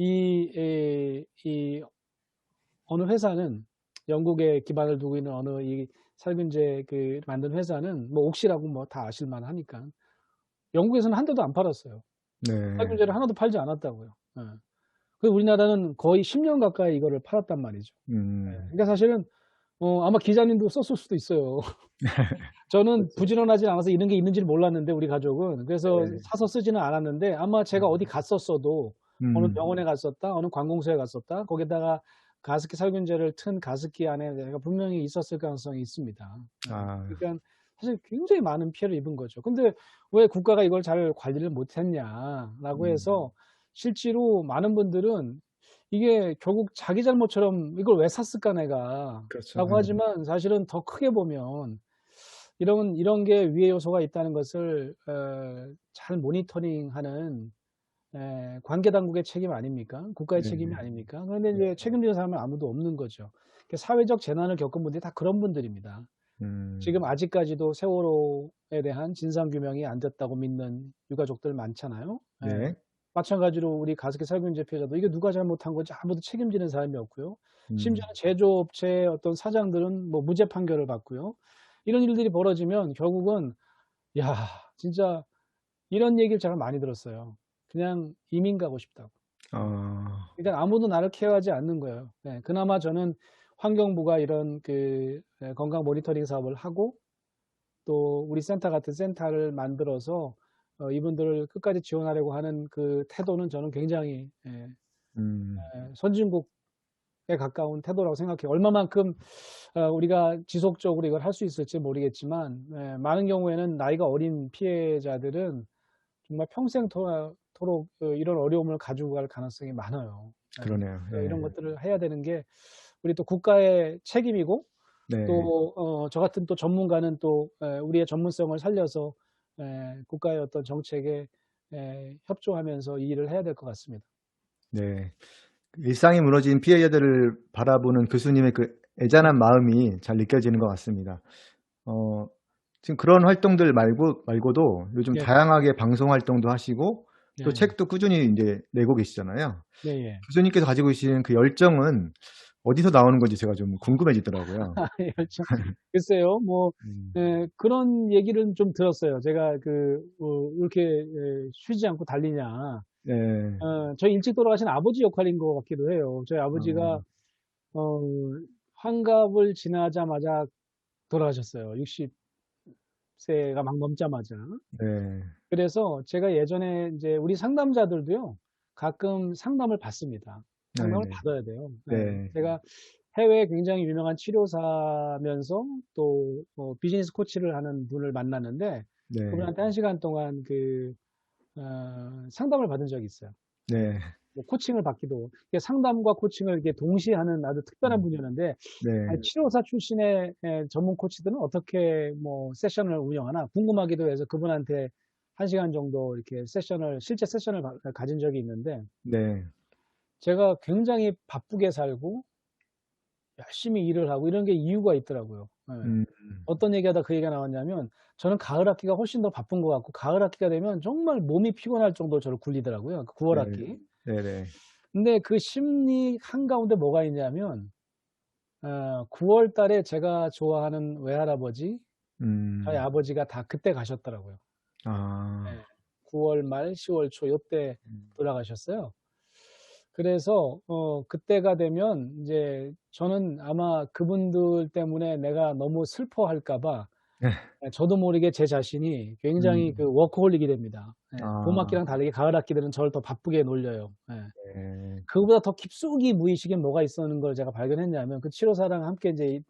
이 어느 회사는 영국에 기반을 두고 있는 어느 이 살균제 그 만든 회사는 뭐 옥시라고 뭐 다 아실 만하니까 영국에서는 한 대도 안 팔았어요. 네. 살균제를 하나도 팔지 않았다고요. 예. 그리고 우리나라는 거의 10년 가까이 이거를 팔았단 말이죠. 예. 음. 그러니까 사실은 아마 기자님도 썼을 수도 있어요. 저는 그렇죠. 부지런하지 않아서 이런 게 있는지를 몰랐는데 우리 가족은. 그래서 네. 사서 쓰지는 않았는데 아마 제가 어디 갔었어도 어느 음. 병원에 갔었다, 어느 관공서에 갔었다, 거기다가 가습기 살균제를 튼 가습기 안에 내가 분명히 있었을 가능성이 있습니다. 예. 아. 그러니까 사실 굉장히 많은 피해를 입은 거죠. 근데 왜 국가가 이걸 잘 관리를 못 했냐라고 음. 해서 실제로 많은 분들은 이게 결국 자기 잘못처럼 '이걸 왜 샀을까 내가.' 그렇죠. 라고 예. 하지만 사실은 더 크게 보면 이런 게 위해 요소가 있다는 것을 잘 모니터링하는 관계 당국의 책임 아닙니까? 국가의 책임이 네네. 아닙니까? 그런데 네. 인제 책임지는 사람은 아무도 없는 거죠. 그 사회적 재난을 겪은 분들이 다 그런 분들입니다. 음. 지금 아직까지도 세월호에 대한 진상 규명이 안 됐다고 믿는 유가족들 많잖아요. 예. 네. 마찬가지로 우리 가습기 살균제 피해자도 이게 누가 잘못한 건지 아무도 책임지는 사람이 없고요. 음. 심지어는 제조업체의 어떤 사장들은 뭐 무죄 판결을 받고요. 이런 일들이 벌어지면 결국은 야 진짜 이런 얘기를 제가 많이 들었어요. "그냥 이민 가고 싶다."고. 아. 그러니까 아무도 나를 케어하지 않는 거예요. 예. 그나마 저는 환경부가 이런 건강 모니터링 사업을 하고 또 우리 센터 같은 센터를 만들어서 이분들을 끝까지 지원하려고 하는 그 태도는 저는 굉장히 음. 선진국에 가까운 태도라고 생각해요. 얼마만큼 우리가 지속적으로 이걸 할 수 있을지 모르겠지만 많은 경우에는 나이가 어린 피해자들은 정말 평생 토록 이런 어려움을 가지고 갈 가능성이 많아요. 예. 그러네요. 그래서 이런 예. 것들을 해야 되는 게 우리 또 국가의 책임이고 네. 또 저 같은 또 전문가는 또 우리의 전문성을 살려서 국가의 어떤 정책에 협조하면서 이 일을 해야 될 것 같습니다. 네. 일상이 무너진 피해자들을 바라보는 교수님의 그 네. 애잔한 마음이 잘 느껴지는 것 같습니다. 어 지금 그런 활동들 말고도 요즘 네. 다양하게 방송 활동도 하시고 또 네. 책도 꾸준히 인제 내고 계시잖아요. 예예. 교수님께서 가지고 계신 그 열정은 어디서 나오는 건지 제가 좀 궁금해지더라고요. 열정 글쎄요. 뭐 음. 그런 얘기는 좀 들었어요. 제가 "왜 이렇게 쉬지 않고 달리냐." 네. 저희 일찍 돌아가신 아버지 역할인 것 같기도 해요. 저희 아버지가 어. 어 환갑을 지나자마자 돌아가셨어요. 60 세가 막 넘자마자. 네. 그래서 제가 예전에 인제 우리 상담자들도요. 가끔 상담을 받습니다. 상담을 네네. 받아야 돼요. 예. 네. 제가 해외에 굉장히 유명한 치료사면서 또 비즈니스 코치를 하는 분을 만났는데 네. 그분한테 1 시간 동안 상담을 받은 적이 있어요. 네. 뭐 코칭을 받기도 이게 상담과 코칭을 이렇게 동시에 하는 아주 특별한 음. 분이었는데 네. 치료사 출신의 전문 코치들은 어떻게 뭐 세션을 운영하나 궁금하기도 해서 그분한테 1 시간 정도 이렇게 실제 세션을 가진 적이 있는데 네. 제가 굉장히 바쁘게 살고 열심히 일을 하고 이런 게 이유가 있더라고요. 예. 음. 어떤 얘기하다 그 얘기가 나왔냐면 저는 가을 학기가 훨씬 더 바쁜 것 같고 가을 학기가 되면 정말 몸이 피곤할 정도로 저를 굴리더라고요, 그 9월 네. 학기. 네네. 근데 그 심리 한가운데 뭐가 있냐면 9월 달에 제가 좋아하는 외할아버지, 저희 음. 아버지가 다 그때 가셨더라고요. 예. 아. 9월 말 10월 초 요때 음. 돌아가셨어요. 그래서 그때가 되면 인제 저는 아마 그분들 때문에 내가 너무 슬퍼할까 봐 네. 저도 모르게 제 자신이 굉장히 음. 워커홀릭이 됩니다. 예. 봄 아. 학기랑 다르게 가을 학기들은 저를 더 바쁘게 놀려요. 예. 네. 그거보다 더 깊숙이 무의식에 뭐가 있었는 걸 제가 발견했냐면 그 치료사랑 함께 이제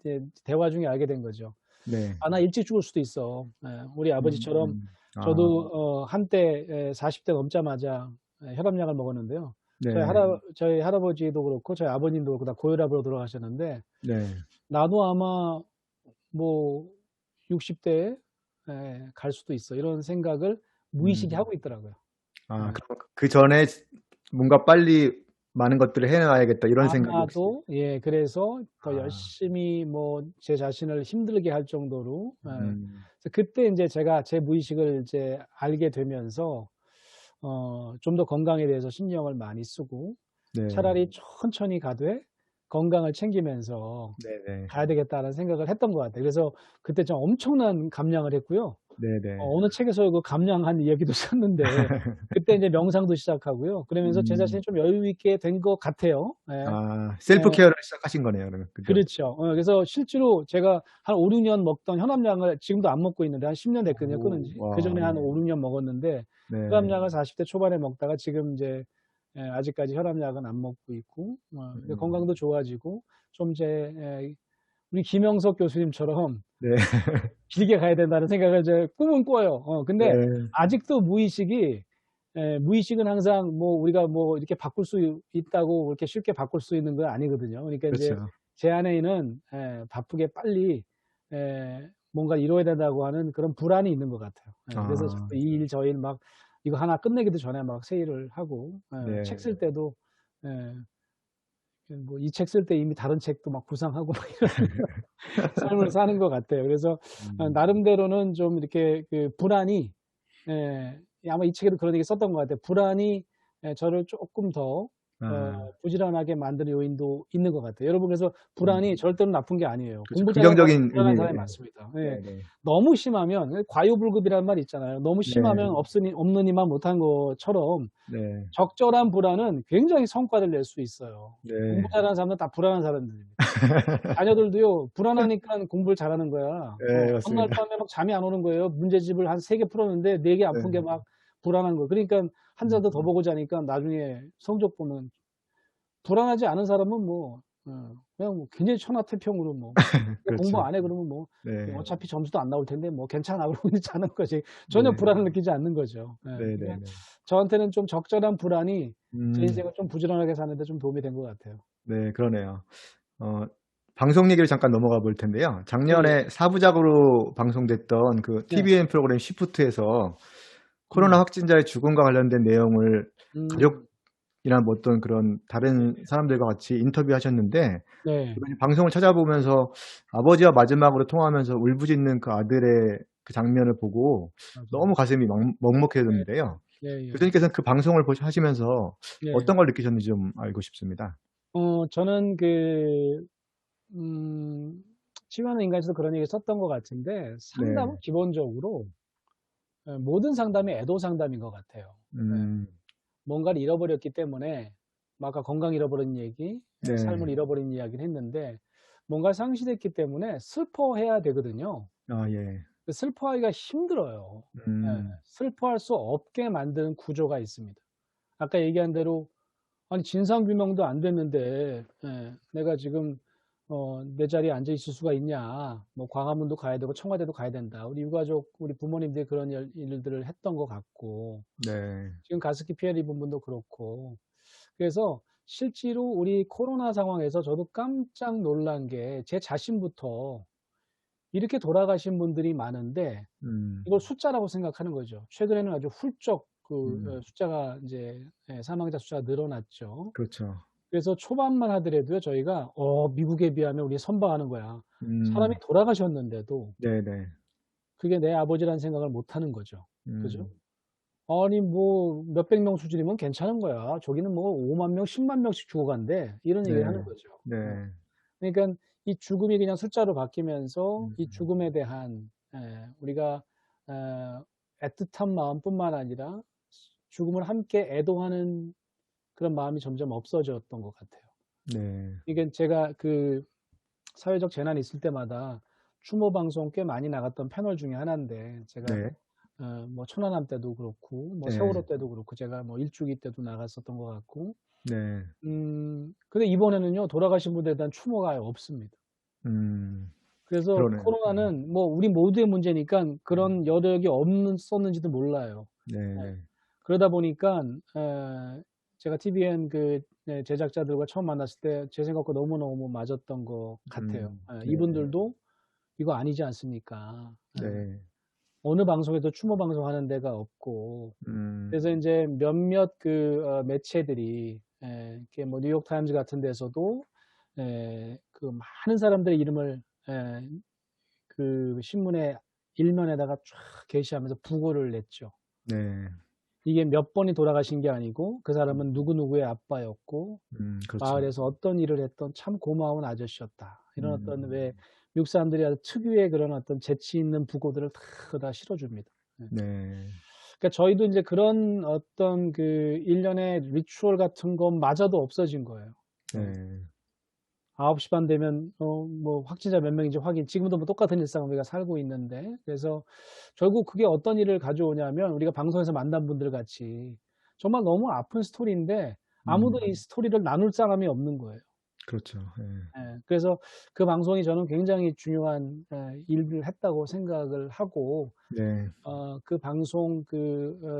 대화 중에 알게 된 거죠. 네. '아 나 일찍 죽을 수도 있어.' 우리 아버지처럼 아. 저도 한때 40대 넘자마자 혈압약을 먹었는데요. 네. 저희 할아버지도 그렇고 저희 아버님도 그렇고 다 고혈압으로 돌아가셨는데 네. '나도 아마 뭐 60 대에 갈 수도 있어.' 이런 생각을 무의식이 음. 하고 있더라고요. 아 예. 그럼 그전에 뭔가 '빨리 많은 것들을 해 놔야겠다.' 이런 생각이 혹시 아마도 그래서 더 아. 열심히 뭐 제 자신을 힘들게 할 정도로 음. 그래서 그때 인제 제가 제 무의식을 이제 알게 되면서 좀 더 건강에 대해서 신경을 많이 쓰고 네. 차라리 천천히 가되 건강을 챙기면서 네네. 가야 되겠다는 생각을 했던 것 같아요. 그래서 그때 좀 엄청난 감량을 했고요. 네네. 어느 책에서 그 감량한 이야기도 썼는데 그때 이제 명상도 시작하고요. 그러면서 제 음. 자신이 좀 여유 있게 된 것 같아요. 예. 아 셀프 예. 케어를 시작하신 거네요, 그러면 그때부터. 그렇죠. 그래서 실제로 제가 한 5-6년 먹던 혈압약을 지금도 안 먹고 있는데 한 10년 됐거든요, 끊은 오 지. 와 그전에 한 예. 5-6년 먹었는데 네. 혈압약을 40대 초반에 먹다가 지금 이제 아직까지 혈압약은 안 먹고 있고 근데 음. 건강도 좋아지고 좀 우리 김영석 교수님처럼 네. 길게 가야 된다는 생각을 이제 꿈은 꿔요. 근데 네. 아직도 무의식은 항상 뭐 우리가 뭐 이렇게 바꿀 수 있다고 그렇게 쉽게 바꿀 수 있는 건 아니거든요. 그러니까 인제 그렇죠. 제 안에는 바쁘게 빨리 뭔가 이뤄야 된다고 하는 그런 불안이 있는 것 같아요. 그래서 아 자꾸 이 일 저 일 막 이거 하나 끝내기도 전에 막 세일을 하고 책 네. 쓸 때도 예 뭐 이 책 쓸 때 이미 다른 책도 막 구상하고 막 이런 삶을 사는 것 같아요. 그래서 음. 나름대로는 좀 이렇게 그 불안이 아마 이 책에도 그런 얘기 썼던 것 같아요. 불안이 저를 쪼끔 더 아 부지런하게 만드는 요인도 있는 것 같아요. 여러분 그래서 음. 불안이 절대로 나쁜 게 아니에요. 그렇죠. 공부 잘하는 사람이 긍정적인 불안한 의미 사람이 예. 많습니다. 예. 네네. 너무 심하면 과유불급이라는 말이 있잖아요. 너무 네. 심하면 없는 이만 못한 것처럼 네. 적절한 불안은 굉장히 성과를 낼 수 있어요. 공부 네. 잘하는 사람은 다 불안한 사람들입니다. 자녀들도요 불안하니깐 공부를 잘하는 거야. 네 어느 날 맞습니다. 밤에 막 잠이 안 오는 거예요. 문제집을 한 3개 풀었는데 4개 안 푼 게 네. 막 불안한 거예요. 그러니깐 한 잔 더 음. 보고 자니까 나중에 성적 보면 불안하지 않은 사람은 뭐 그냥 뭐 굉장히 천하태평으로 뭐 공부 그렇죠. 안 해 그러면 뭐 네. 어차피 점수도 안 나올 텐데 뭐 괜찮아 그러고 이제 자는 거지. 전혀 네. 불안을 느끼지 않는 거죠. 그러니까 네네네. 저한테는 좀 적절한 불안이 제 음. 인생을 좀 부지런하게 사는 데 좀 도움이 된 것 같아요. 네 그러네요. 어 방송 얘기를 잠깐 넘어가 볼 텐데요. 예예. 작년에 4 부작으로 방송됐던 그 네. TVN 프로그램 시프트에서 코로나 음. 확진자의 죽음과 관련된 내용을 음. 가족이나 뭐 어떤 그런 다른 사람들과 같이 인터뷰하셨는데 네. 이번에 방송을 찾아보면서 아버지와 마지막으로 통화하면서 울부짖는 그 아들의 그 장면을 보고 맞아요. 너무 가슴이 먹먹해졌는데요. 예예. 교수님께서는 그 방송을 하시면서 네. 어떤 걸 느끼셨는지 좀 알고 싶습니다. 저는 음 치유하는 인간에서도 그런 얘기 썼던 것 같은데 상담은 네. 기본적으로 모든 상담이 애도 상담인 것 같아요. 예. 음. 뭔가를 잃어버렸기 때문에 뭐 아까 건강 잃어버린 얘기, 삶을 네. 잃어버린 이야기를 했는데 뭔가를 상실했기 때문에 슬퍼해야 되거든요. 아 예. 슬퍼하기가 힘들어요. 예. 음. 슬퍼할 수 없게 만드는 구조가 있습니다. 아까 얘기한 대로 아니 진상 규명도 안 됐는데 내가 지금 내 자리에 앉아 있을 수가 있냐. 뭐 광화문도 가야 되고 청와대도 가야 된다. 우리 유가족 우리 부모님들이 그런 일들을 했던 것 같고 네. 지금 가습기 피해를 입은 분도 그렇고 그래서 실제로 우리 코로나 상황에서 저도 깜짝 놀란 게 제 자신부터 이렇게 돌아가신 분들이 많은데 음. 이걸 숫자라고 생각하는 거죠. 최근에는 아주 훌쩍 음. 숫자가 인제 사망자 숫자가 늘어났죠. 그렇죠. 그래서 초반만 하더라도요 저희가 미국에 비하면 우리 선방하는 거야. 사람이 음. 돌아가셨는데도 네네. 그게 내 아버지라는 생각을 못 하는 거죠. 그죠? 음. 아니 뭐 몇백 명 수준이면 괜찮은 거야. 저기는 뭐 5만 명, 10만 명씩 죽어간대. 이런 얘기를 하는 네. 거죠. 네. 그러니깐 이 죽음이 그냥 숫자로 바뀌면서 이 음. 죽음에 대한 우리가 애틋한 마음뿐만 아니라 죽음을 함께 애도하는 그런 마음이 점점 없어졌던 것 같아요. 네. 이게 제가 사회적 재난이 있을 때마다 추모 방송 꽤 많이 나갔던 패널 중에 하나인데 제가 네. 뭐 천안함 때도 그렇고 뭐 네. 세월호 때도 그렇고 제가 뭐 일주기 때도 나갔었던 것 같고 네. 근데 이번에는요 돌아가신 분들에 대한 추모가 아예 없습니다. 음. 그래서 그러네요. 코로나는 뭐 우리 모두의 문제니깐 그런 여력이 없었는지도 몰라요. 예. 네. 그러다 보니깐 제가 TVN 제작자들과 처음 만났을 때 제 생각과 너무너무 맞았던 것 같아요. 네. 이분들도 이거 아니지 않습니까? 네. 어느 방송에도 추모 방송하는 데가 없고 음. 그래서 인제 몇몇 매체들이 이렇게 뭐 뉴욕 타임즈 같은 데서도 많은 사람들의 이름을 예 신문의 일면에다가 쫙 게시하면서 부고를 냈죠. 네. 이게 몇 번이 돌아가신 게 아니고 그 사람은 누구누구의 아빠였고 그렇죠. 마을에서 어떤 일을 했던 참 고마운 아저씨였다. 이런 어떤 왜 음, 미국 사람들이 아주 특유의 그런 어떤 재치 있는 부고들을 다 실어줍니다. 예. 네, 그러니까 저희도 이제 그런 어떤 그 일련의 리추얼 같은 것마저도 없어진 거예요. 어. 네, 9시 반 되면 뭐 확진자 몇 명인지 확인. 지금도 뭐 똑같은 일상을 우리가 살고 있는데 그래서 결국 그게 어떤 일을 가져오냐면 우리가 방송에서 만난 분들 같이 정말 너무 아픈 스토리인데 아무도 이 음, 스토리를 나눌 사람이 없는 거예요. 그렇죠. 예, 예, 그래서 그 방송이 저는 굉장히 중요한 일을 했다고 생각을 하고 네, 그 방송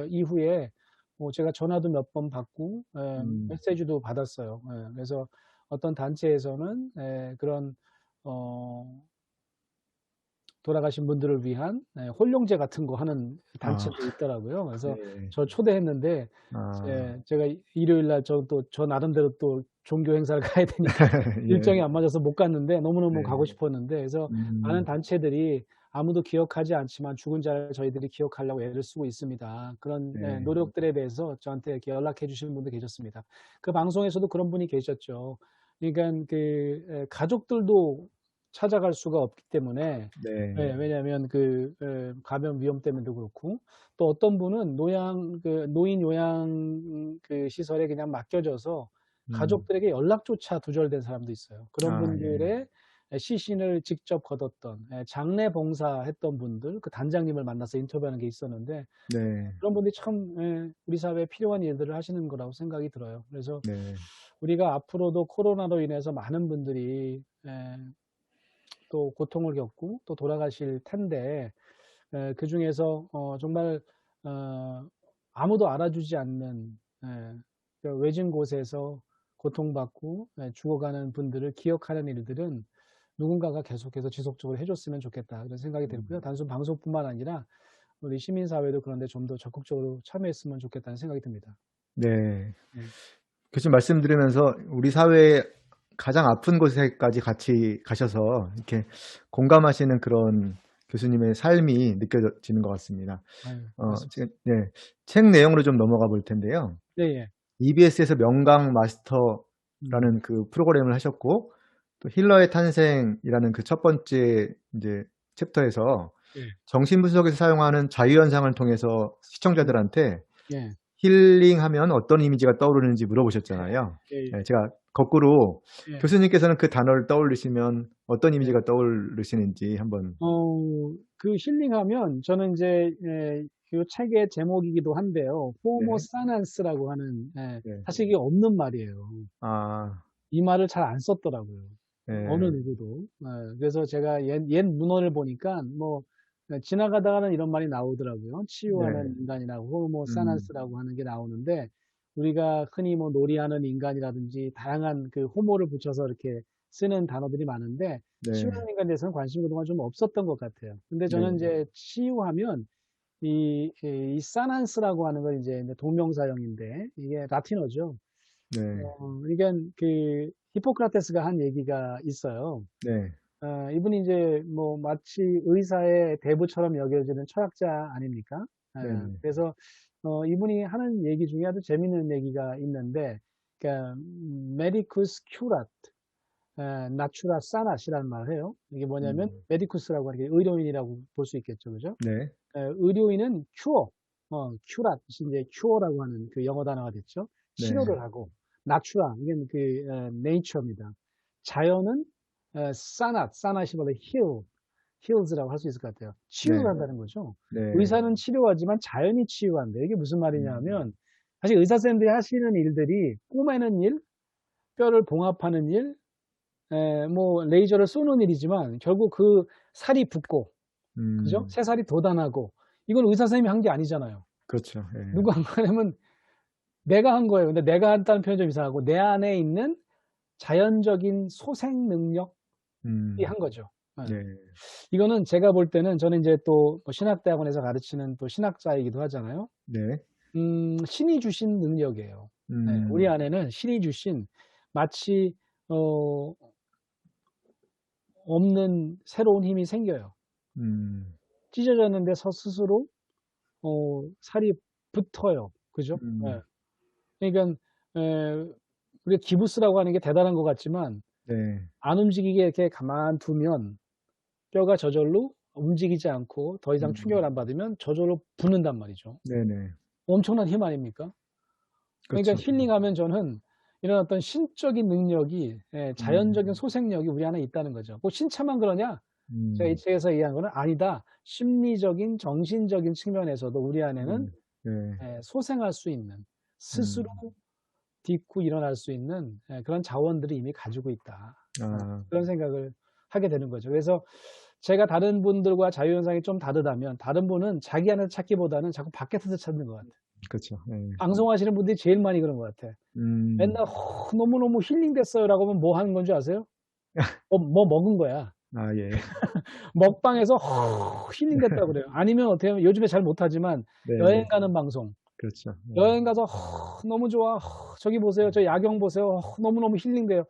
이후에 뭐 제가 전화도 몇 번 받고 음, 메시지도 받았어요. 예, 그래서 어떤 단체에서는 그런 어, 돌아가신 분들을 위한 홀령제 같은 거 하는 아, 단체도 있더라고요. 그래서 네, 저 초대했는데 아, 제가 일요일 날 저 나름대로 또 종교 행사를 가야 되니까 예, 일정이 안 맞아서 못 갔는데 너무너무 네, 가고 싶었는데 그래서 많은 음, 단체들이 아무도 기억하지 않지만 죽은 자를 저희들이 기억하려고 애를 쓰고 있습니다. 그런 네, 노력들에 대해서 저한테 이렇게 연락해 주시는 분도 계셨습니다. 그 방송에서도 그런 분이 계셨죠. 그러니까 가족들도 찾아갈 수가 없기 때문에 네, 왜냐하면 감염 위험 때문에도 그렇고 또 어떤 분은 노인 요양 시설에 그냥 맡겨져서 음, 가족들에게 연락조차 두절된 사람도 있어요. 그런 아, 예, 분들의 시신을 직접 거뒀던 장례 봉사했던 분들 그 단장님을 만나서 인터뷰하는 게 있었는데 네, 그런 분들이 참 우리 사회에 필요한 일들을 하시는 거라고 생각이 들어요. 그래서 네, 우리가 앞으로도 코로나로 인해서 많은 분들이 또 고통을 겪고 또 돌아가실 텐데 그중에서 정말 어, 아무도 알아주지 않는 그 외진 곳에서 고통받고 죽어가는 분들을 기억하는 일들은 누군가가 계속해서 지속적으로 해줬으면 좋겠다 그런 생각이 들고요. 음, 단순 방송뿐만 아니라 우리 시민사회도 그런데 좀 더 적극적으로 참여했으면 좋겠다는 생각이 듭니다. 네. 네. 교수님 말씀 들으면서 우리 사회의 가장 아픈 곳에까지 같이 가셔서 이렇게 공감하시는 그런 교수님의 삶이 느껴지는 것 같습니다. 아유, 고맙습니다. 네, 책 내용으로 좀 넘어가 볼 텐데요. 네, 예. EBS에서 명강 음, 마스터라는 그 프로그램을 하셨고, 또 힐러의 탄생이라는 그 첫 번째 이제 챕터에서 예. 정신분석에서 사용하는 자유현상을 통해서 음, 시청자들한테 예. 힐링하면 어떤 이미지가 떠오르는지 물어보셨잖아요. 예, 네, 예. 제가 거꾸로 예. 교수님께서는 그 단어를 떠올리시면 어떤 예. 이미지가 떠오르시는지 한번. 그 힐링하면 저는 이제 이 책의 제목이기도 한데요. 호모 네, 사난스라고 하는 네. 사실 이게 없는 말이에요. 아, 이 말을 잘 안 썼더라고요. 어느 네, 누구도. 그래서 제가 옛 문헌을 보니까 뭐 지나가다가는 이런 말이 나오더라고요. 치유하는 네, 인간이라고 호모 음, 사난스라고 하는 게 나오는데 우리가 흔히 뭐 놀이하는 인간이라든지 다양한 그 호모를 붙여서 이렇게 쓰는 단어들이 많은데 네, 치유하는 인간에 대해서는 관심이 그동안 좀 없었던 것 같아요. 근데 저는 네, 이제 치유하면 이 사난스라고 하는 건 이제 동명사형인데 이게 라틴어죠. 네, 그러니까 히포크라테스가 한 얘기가 있어요. 네, 이분이 이제 뭐 마치 의사의 대부처럼 여겨지는 철학자 아닙니까? 네, 네, 그래서 이분이 하는 얘기 중에 아주 재밌는 얘기가 있는데, 그러니까 메디쿠스 큐랏, 나추라 사낫이라는 말을 해요. 이게 뭐냐면 메디쿠스라고 하는 게 의료인이라고 볼 수 있겠죠, 그죠? 네, 의료인은 큐어, 큐랏, 이제 큐어라고 하는 그 영어 단어가 됐죠. 네, 치료를 하고, 나추라, 이건 네이처입니다. 자연은 사낫이 원래 힐즈라고 할 수 있을 것 같아요. 치유를 네, 한다는 거죠. 네, 의사는 치료하지만 자연이 치유한다. 이게 무슨 음, 말이냐면, 사실 의사선생님들이 하시는 일들이 꼬매는 일, 뼈를 봉합하는 일, 뭐 레이저를 쏘는 일이지만 결국 그 살이 붙고 그죠? 음, 새살이 돋아나고 이건 의사 선생님이 한 게 아니잖아요. 그렇죠. 예, 누가 한 거냐면 내가 한 거예요. 근데 내가 한다는 표현이 좀 이상하고 내 안에 있는 자연적인 소생 능력이 음, 한 거죠. 예. 네, 이거는 제가 볼 때는 저는 이제 또뭐 신학대학원에서 가르치는 또 신학자이기도 하잖아요. 네, 신이 주신 능력이에요. 예, 우리 음, 안에는 신이 주신 마치 어, 없는 새로운 힘이 생겨요. 음, 찢어졌는데 스스로 살이 붙어요. 그죠? 예. 음. 그러니깐 우리가 기부스라고 하는 게 대단한 것 같지만 네. 안 움직이게 이렇게 가만두면 뼈가 저절로 움직이지 않고 더 이상 충격을 음. 안 받으면 저절로 붓는단 말이죠. 네네. 엄청난 힘 아닙니까? 그러니까 그렇죠. 힐링하면 저는 이런 어떤 신적인 능력이 자연적인 음. 소생력이 우리 안에 있다는 거죠. 꼭 신체만 그러냐? 제가 이 음. 책에서 얘기한 거는 아니다. 심리적인 정신적인 측면에서도 우리 안에는 네. 소생할 수 있는 스스로 음. 딛고 일어날 수 있는 그런 자원들을 이미 가지고 있다. 아 그런 생각을 하게 되는 거죠. 그래서 제가 다른 분들과 자유현상이 좀 다르다면 다른 분은 자기 안에서 찾기보다는 자꾸 바깥에서 찾는 것 같아요. 그렇죠. 예. 방송하시는 분들이 제일 많이 그런 것 같아. 음. 맨날 "너무너무 힐링됐어요."라고 하면 뭐 하는 건 줄 아세요? 뭐 먹은 거야. 아 예. 먹방에서 힐링됐다고 그래요. 아니면 어떻게 하면 요즘에 잘 못하지만 여행 네. 가는 방송. 그렇죠. 여행 가서 "너무 좋아. 저기 보세요. 저 야경 보세요. 너무너무 힐링돼요."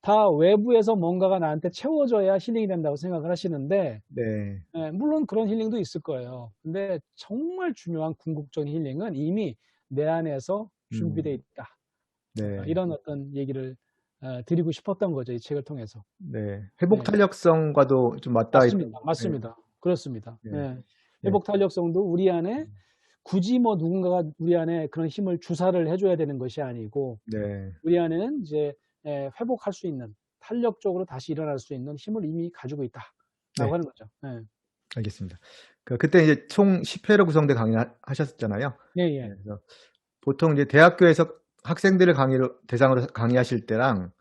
다 외부에서 뭔가가 나한테 채워져야 힐링이 된다고 생각을 하시는데 네. 물론 그런 힐링도 있을 거예요. 근데 정말 중요한 궁극적인 힐링은 이미 내 안에서 준비되어 음. 있다. 네. 이런 어떤 얘기를 드리고 싶었던 거죠, 이 책을 통해서. 네. 회복 네. 탄력성과도 좀 맞닿아 있다고. 맞습니다. 예. 맞습니다. 그렇습니다. 네. 예. 네. 회복 탄력성도 우리 안에 음. 굳이 뭐 누군가가 우리 안에 그런 힘을 주사를 해 줘야 되는 것이 아니고 네. 우리 안에는 이제 회복할 수 있는 탄력적으로 다시 일어날 수 있는 힘을 이미 가지고 있다라고 네. 하는 거죠. 예. 알겠습니다. 그때 이제 총 10 회로 구성된 하셨잖아요. 네. 예예. 그래서 보통 이제 대학교에서 학생들을 대상으로 강의하실 때랑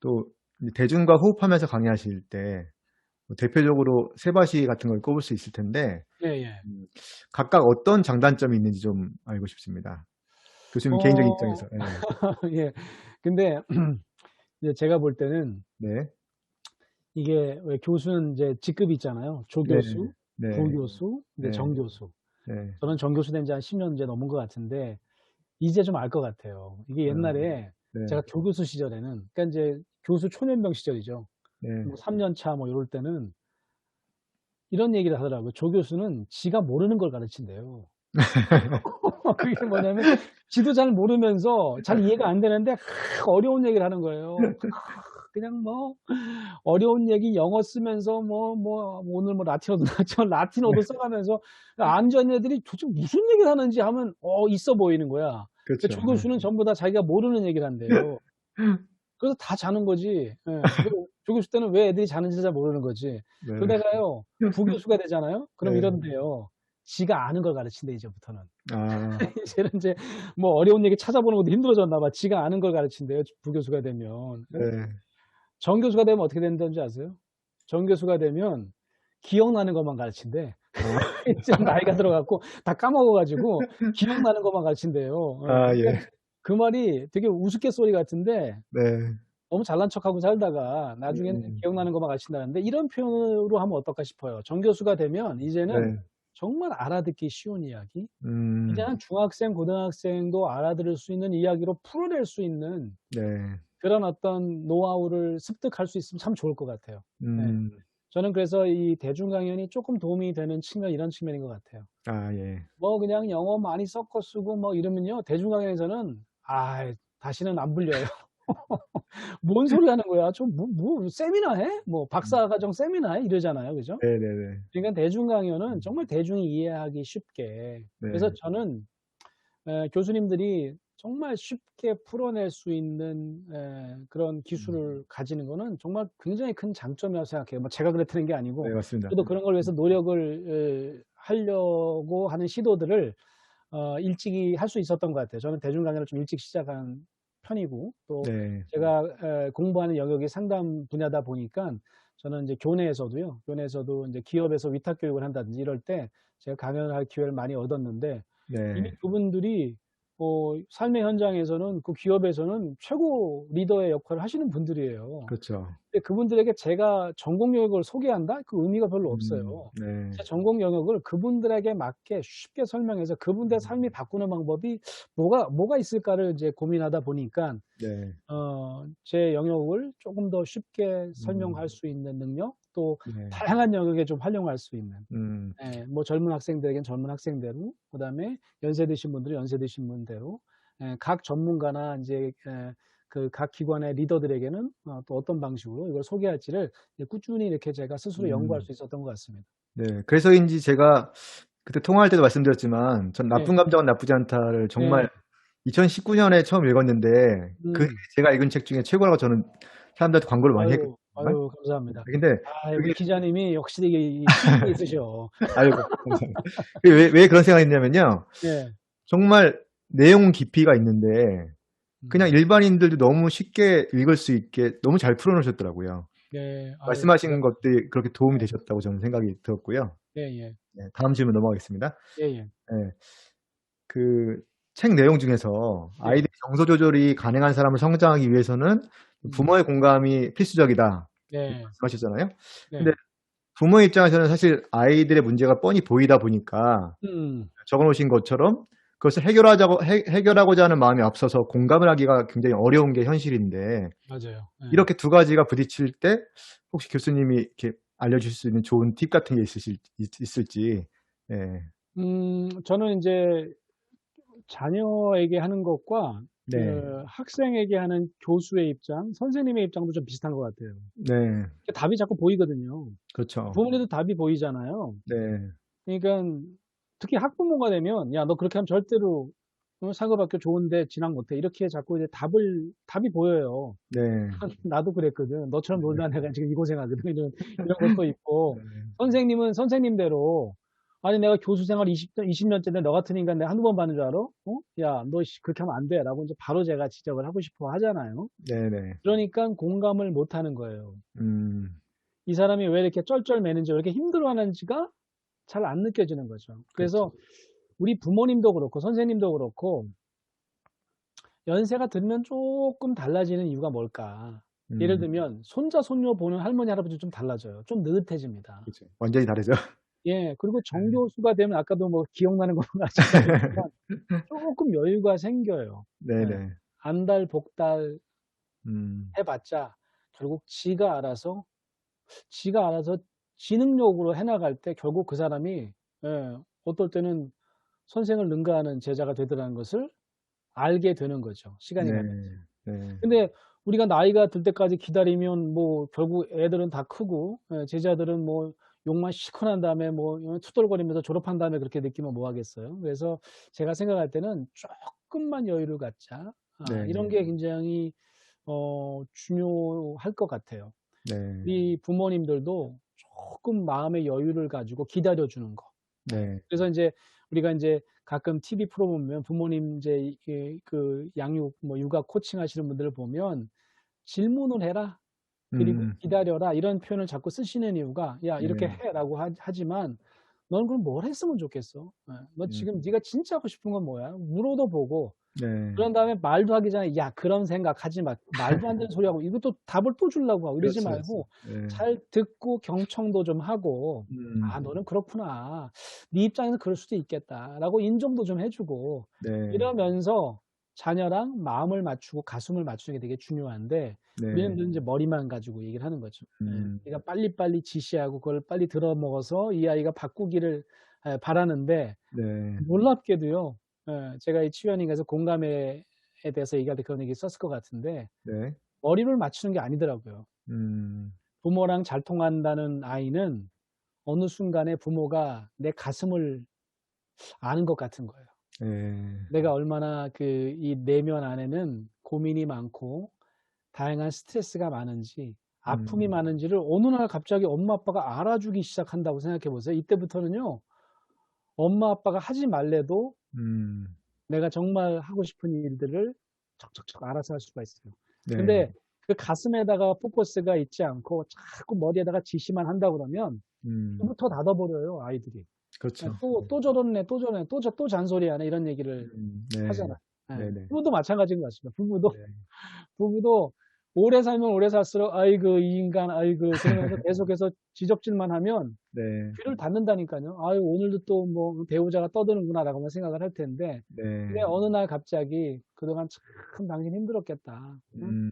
또 이제 대중과 호흡하면서 강의하실 때 뭐 대표적으로 세바시 같은 걸 꼽을 수 있을 텐데 예예. 음 각각 어떤 장단점이 있는지 좀 알고 싶습니다. 교수님 개인적인 어 입장에서. 예. 예. 근데 이제 제가 볼 때는 네. 이게 왜 교수는 이제 직급이 있잖아요. 네. 조교수, 네. 부교수, 이제 네. 정교수. 네. 저는 정교수 된 지 한 10년 이제 넘은 것 같은데 이제 좀 알 것 같아요. 이게 아 옛날에 네. 제가 교교수 시절에는 그러니까 인제 교수 초년병 시절이죠. 네. 뭐 3년 차 뭐 요럴 때는 이런 얘기를 하더라고요. 조교수는 지가 모르는 걸 가르친대요. 그게 뭐냐면 지도 잘 모르면서 잘 이해가 안 되는데 어려운 얘기를 하는 거예요. 그냥 뭐 어려운 얘기 영어 쓰면서 오늘 뭐 라틴어도 나왔지만 라틴어도 써 가면서 앉은 애들이 도대체 무슨 얘기를 하는지 하면 있어 보이는 거야. 그 그렇죠. 조교수는 전부 다 자기가 모르는 얘기를 한대요. 그래서 다 자는 거지. 예. 그 조교수 때는 왜 애들이 자는지 잘 모르는 거지. 네. 그러다가요 부교수가 되잖아요. 그럼 네. 이런대요. 지가 아는 걸 가르친대 이제부터는. 아 이제는 인제 뭐 어려운 얘기 찾아보는 것도 힘들어졌나 봐. 지가 아는 걸 가르친대요 부교수가 되면. 예? 네. 정교수가 되면 어떻게 된다는지 아세요? 정교수가 되면 기억나는 것만 가르친대. 아. 이제 나이가 들어 갖고 다 까먹어 가지고 기억나는 것만 가르친대요. 아 예. 그러니까 그 말이 되게 우스갯소리 같은데 네. 너무 잘난 척하고 살다가 나중에는 음. 기억나는 것만 가르친다는데 이런 표현으로 하면 어떨까 싶어요. 정교수가 되면 이제는 네. 정말 알아듣기 쉬운 이야기, 음. 이제는 중학생, 고등학생도 알아들을 수 있는 이야기로 풀어낼 수 있는 네. 그런 어떤 노하우를 습득할 수 있으면 참 좋을 것 같아요. 예. 음. 저는 그래서 이 대중 강연이 쪼끔 도움이 되는 측면 이런 측면인 것 같아요. 아 예. 뭐 그냥 영어 많이 섞어 쓰고 뭐 이러면요. 대중 강연에서는 다시는 안 불려요. "뭔 소리 하는 거야? 저 뭐 세미나 해? 뭐 음. 박사과정 세미나 해?" 이러잖아요. 그죠? 네네네. 그러니까 대중 강연은 음. 정말 대중이 이해하기 쉽게 그래서 네. 저는 교수님들이 정말 쉽게 풀어낼 수 있는 그런 음. 기술을 가지는 거는 정말 굉장히 큰 장점이라고 생각해요. 뭐 제가 그랬다는 게 네 아니고 맞습니다. 저도 그런 걸 위해서 노력을 하려고 하는 시도들을 일찍이 할 수 있었던 것 같아요. 저는 대중 강연을 좀 일찍 시작한 편이고 또 네. 제가 공부하는 영역이 상담 분야다 보니까 저는 인제 교내에서도 인제 기업에서 위탁 교육을 한다든지 이럴 때 제가 강연을 할 기회를 많이 얻었는데 이미 네. 그분들이 삶의 현장에서는 그 기업에서는 최고 리더의 역할을 하시는 분들이에요. 그렇죠. 근데 그분들에게 제가 전공 영역을 소개한다? 그 의미가 별로 없어요. 네. 제 전공 영역을 그분들에게 맞게 쉽게 설명해서 그분들의 삶이 바꾸는 방법이 뭐가 있을까를 이제 고민하다 보니까 네. 제 영역을 조금 더 쉽게 설명할 음. 수 있는 능력, 또 네. 다양한 영역에 좀 활용할 수 있는, 음. 예, 뭐 젊은 학생들에겐 젊은 학생대로, 그다음에 연세 드신 분들은 연세 드신 분대로, 예, 각 전문가나 인제 그 각 기관의 리더들에게는 또 어떤 방식으로 이걸 소개할지를 이제 꾸준히 이렇게 제가 스스로 연구할 음. 수 있었던 것 같습니다. 네. 그래서인지 제가 그때 통화할 때도 말씀드렸지만 전 네. '나쁜 감정은 나쁘지 않다.'를 네. 정말 2019년에 처음 읽었는데 그게 음. 제가 읽은 책 중에 최고라고 저는 사람들한테 광고를 많이 했거든요, 아유, 정말. 아유, 감사합니다. 근데 아, 우리 그게 기자님이 역시 되게 이 품격이 있으셔. 아이고 감사합니다. 그게 왜 그런 생각이 했냐면요. 네. 정말 내용 깊이가 있는데 그냥 음. 일반인들도 너무 쉽게 읽을 수 있게 너무 잘 풀어 놓으셨더라고요. 네. 아유, 말씀하신 감사합니다. 것들이 그렇게 도움이 네. 되셨다고 저는 생각이 들었고요. 예예. 네, 다음 질문 넘어가겠습니다. 예예. 예. 그 책 내용 중에서 네. "아이들이 정서 조절이 가능한 사람을 성장하기 위해서는 음. 부모의 공감이 필수적이다." 이렇게 네. 말씀하셨잖아요. 근데 네. 부모의 입장에서는 사실 아이들의 문제가 뻔히 보이다 보니까 음. 적어 놓으신 것처럼 그것을 해결하고자 하는 마음이 앞서서 공감을 하기가 굉장히 어려운 게 현실인데 맞아요. 예. 이렇게 두 가지가 부딪힐 때 혹시 교수님이 이렇게 알려주실 수 있는 좋은 팁 같은 게 있을지. 예. 저는 인제 자녀에게 하는 것과 네. 학생에게 하는 교수의 입장, 선생님의 입장도 좀 비슷한 것 같아요. 네. 그 답이 자꾸 보이거든요. 그렇죠. 부모님도 답이 보이잖아요. 네. 그러니깐 특히 학부모가 되면 "야, 너 그렇게 하면 절대로 상업학교 좋은데 진학 못 해." 이렇게 자꾸 이제 답이 보여요. 네. 나도 그랬거든. 너처럼 네. 놀다 내가 지금 이 고생하거든. 이런 것도 있고, 네. 선생님은 선생님대로 "아니, 내가 교수 생활 20 년째인데 너 같은 인간 내가 한두 번 봤는 줄 알아? 야, 너 그렇게 하면 안 돼."라고 인제 바로 제가 지적을 하고 싶어 하잖아요. 네네. 그러니깐 공감을 못 하는 거예요. 음. 이 사람이 왜 이렇게 쩔쩔매는지, 왜 이렇게 힘들어하는지가 잘 안 느껴지는 거죠. 그렇죠. 그래서 우리 부모님도 그렇고 선생님도 그렇고 연세가 들면 쪼끔 달라지는 이유가 뭘까? 예를 음. 들면 손자, 손녀 보는 할머니, 할아버지 좀 달라져요. 좀 느긋해집니다. 그쵸. 완전히 다르죠. 예. 그리고 네. 정교수가 되면 아까도 뭐 기억나는 거 말씀하셨지만 쪼끔 여유가 생겨요. 예. 네네. 안달복달 음. 해 봤자 결국 지가 알아서 지능력으로 해 나갈 때 결국 그 사람이, 예, 어떨 때는 선생을 능가하는 제자가 되더라는 것을 알게 되는 거죠, 시간이 네. 가면서. 네. 근데 우리가 나이가 들 때까지 기다리면 뭐 결국 애들은 다 크고, 예, 제자들은 뭐 욕만 실컷 한 다음에 뭐 투덜거리면서 졸업한 다음에 그렇게 느끼면 뭐 하겠어요. 그래서 제가 생각할 때는 '쪼끔만 여유를 갖자.' 이런 네. 게 굉장히 중요할 것 같아요. 네. 우리 부모님들도 쪼끔 마음의 여유를 가지고 기다려 주는 거. 예. 네. 그래서 인제 우리가 인제 가끔 TV 프로 보면 부모님 인제 이게 그 양육 뭐 육아 코칭 하시는 분들을 보면 "질문을 해라. 그리고 음. 기다려라." 이런 표현을 자꾸 쓰시는 이유가 "야, 이렇게 네. 해."라고 하지만 "너는 그럼 뭘 했으면 좋겠어? 예. 너 음. 지금 네가 진짜 하고 싶은 건 뭐야?" 물어도 보고, 네. 그런 다음에 말도 하기 전에 "야, 그런 생각 하지 마." 말도 안 되는 소리 하고 이것도 답을 또 주려고 하고 이러지 그렇죠, 그렇죠. 말고 네. 잘 듣고 경청도 좀 하고 음. "아, 너는 그렇구나. 네 입장에서는 그럴 수도 있겠다."라고 인정도 좀 해 주고, 네. 이러면서 자녀랑 마음을 맞추고 가슴을 맞추는 게 되게 중요한데 우리는 네. 늘 인제 머리만 가지고 얘기를 하는 거죠. 예. 음. 우리가 빨리빨리 지시하고 그걸 빨리 들어먹어서 이 아이가 바꾸기를 바라는데, 네. 놀랍게도요. 예, 제가 이 치유하는에서 공감에 대해서 얘기할 때 그런 얘기 썼을 것 같은데 네. 머리를 맞추는 게 아니더라고요. 음. 부모랑 잘 통한다는 아이는 어느 순간에 부모가 내 가슴을 아는 것 같은 거예요. 예. 내가 얼마나 이 내면 안에는 고민이 많고 다양한 스트레스가 많은지, 아픔이 음. 많은지를 어느 날 갑자기 엄마 아빠가 알아주기 시작한다고 생각해 보세요. 이때부터는요, 엄마 아빠가 하지 말래도 음. 내가 정말 하고 싶은 일들을 척척척 알아서 할 수가 있어요. 네. 근데 그 가슴에다가 포커스가 있지 않고 자꾸 머리에다가 지시만 한다 그러면 음. 부부터 닫아버려요, 아이들이. 예, 그렇죠. 또 저러네, 또 저러네, 또 잔소리하네 이런 얘기를 네. 하잖아요. 예. 네네. 부부도 마찬가지인 것 같습니다. 네. 부부도 오래 살면 오래 살수록 아이고 이 인간 아이고 그러면서 계속해서 지적질만 하면 네. 귀를 닫는다니까요. 아유 오늘도 또 뭐 배우자가 떠드는구나라고만 생각을 할 텐데 근데 네. 어느 날 갑자기 그동안 참 당신 힘들었겠다. 응? 음.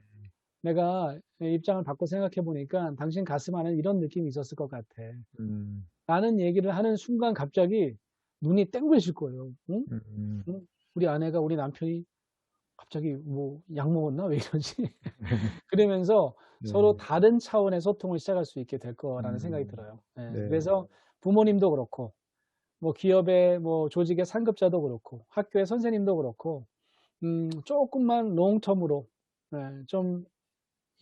내가 입장을 바꿔 생각해 보니까 당신 가슴 안에 이런 느낌이 있었을 것 같아. 음. 라는 얘기를 하는 순간 갑자기 눈이 땡그레질 거예요. 응? 음. 응? 우리 아내가 우리 남편이 갑자기 뭐 약 먹었나? 왜 이러지? 그러면서 서로 네. 다른 차원의 소통을 시작할 수 있게 될 거라는 생각이 음. 들어요. 예. 네. 그래서 부모님도 그렇고, 뭐 기업의 뭐 조직의 상급자도 그렇고, 학교의 선생님도 그렇고, 조금만 롱텀으로, 예, 좀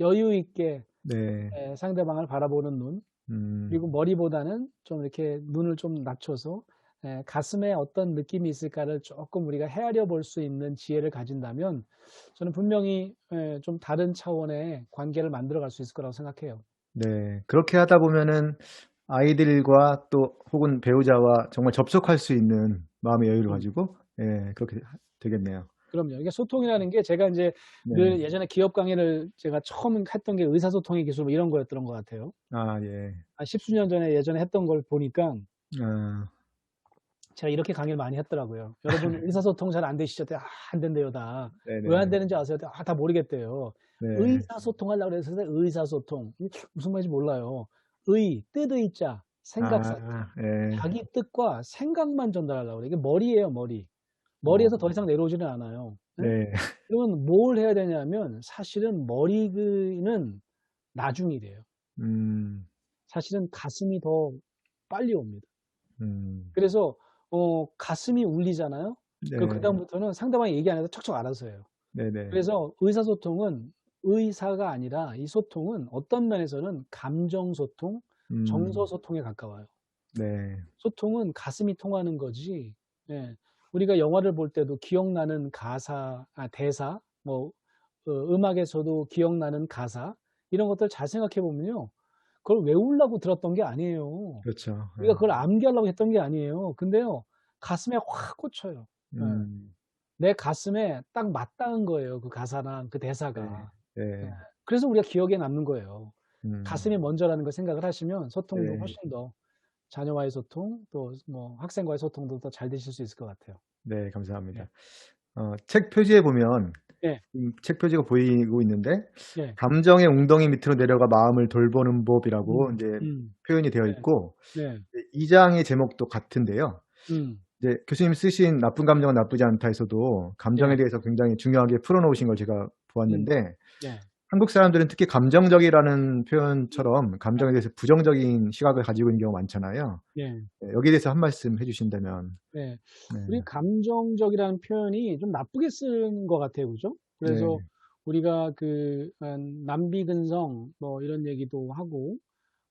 여유 있게 네. 예, 상대방을 바라보는 눈, 음. 그리고 머리보다는 좀 이렇게 눈을 좀 낮춰서 예, 가슴에 어떤 느낌이 있을까를 조금 우리가 헤아려 볼 수 있는 지혜를 가진다면 저는 분명히 예, 좀 다른 차원의 관계를 만들어 갈 수 있을 거라고 생각해요. 네. 그렇게 하다 보면은 아이들과 또 혹은 배우자와 정말 접촉할 수 있는 마음의 여유를 음, 가지고 예 그렇게 되겠네요. 그럼요. 이게 소통이라는 게 제가 이제 네. 늘 예전에 기업 강의를 제가 처음 했던 게 의사소통의 기술 뭐 이런 거였던 것 같아요. 아 예. 한 십수년 전에 예전에 했던 걸 보니까 아 제가 이렇게 강의를 많이 했더라고요. 여러분 의사소통 잘 안 되시죠? 아, 안 된대요, 다. 왜 안 네네네. 되는지 아세요? 아, 다 모르겠대요. 네. 의사소통 하려고 그래서 의사소통. 무슨 말인지 몰라요. 뜻 의자, 생각사. 아 예. 자기 뜻과 생각만 전달하려고 그래요. 이게 머리예요, 머리. 어 머리에서 더 이상 내려오지는 않아요. 예? 네. 그러면 뭘 해야 되냐면 사실은 머리는 나중이래요. 음. 사실은 가슴이 더 빨리 옵니다. 음. 그래서 가슴이 울리잖아요. 네. 그다음부터는 상대방이 얘기 안 해도 척척 알아서 해요. 네네. 그래서 의사소통은 의사가 아니라 이 소통은 어떤 면에서는 감정소통, 음. 정서소통에 가까워요. 네. 소통은 가슴이 통하는 거지. 예. 우리가 영화를 볼 때도 기억나는 대사, 뭐 음악에서도 기억나는 가사 이런 것들 잘 생각해 보면요. 그걸 외우려고 들었던 게 아니에요. 그렇죠. 우리가 예. 그걸 암기하려고 했던 게 아니에요. 근데요. 가슴에 확 꽂혀요. 예. 음. 내 가슴에 딱 맞닿은 거예요. 그 가사랑 그 네. 대사가. 예. 네. 그래서 우리가 기억에 남는 거예요. 음. 가슴이 먼저라는 걸 생각을 하시면 소통도 네. 훨씬 더 자녀와의 소통 또 뭐 학생과의 소통도 더 잘 되실 수 있을 것 같아요. 네 네. 감사합니다. 책 표지에 보면 예. 책 표지가 보이고 있는데 예. 감정의 웅덩이 밑으로 내려가 마음을 돌보는 법이라고 음. 인제 음. 표현이 되어 네. 있고 네. 이제 2 장의 제목도 같은데요. 음. 이제 교수님이 쓰신 나쁜 감정은 나쁘지 않다에서도 감정에 예. 대해서 굉장히 중요하게 풀어 놓으신 걸 제가 음. 보았는데 예. 한국 사람들은 특히 감정적이라는 표현처럼 감정에 대해서 부정적인 시각을 가지고 있는 경우가 많잖아요. 예. 네 여기에 대해서 한 말씀 해 주신다면. 네. 네. 우리 감정적이라는 표현이 좀 나쁘게 쓴 것 같아요. 그죠? 그래서 네. 우리가 남비근성 뭐 이런 얘기도 하고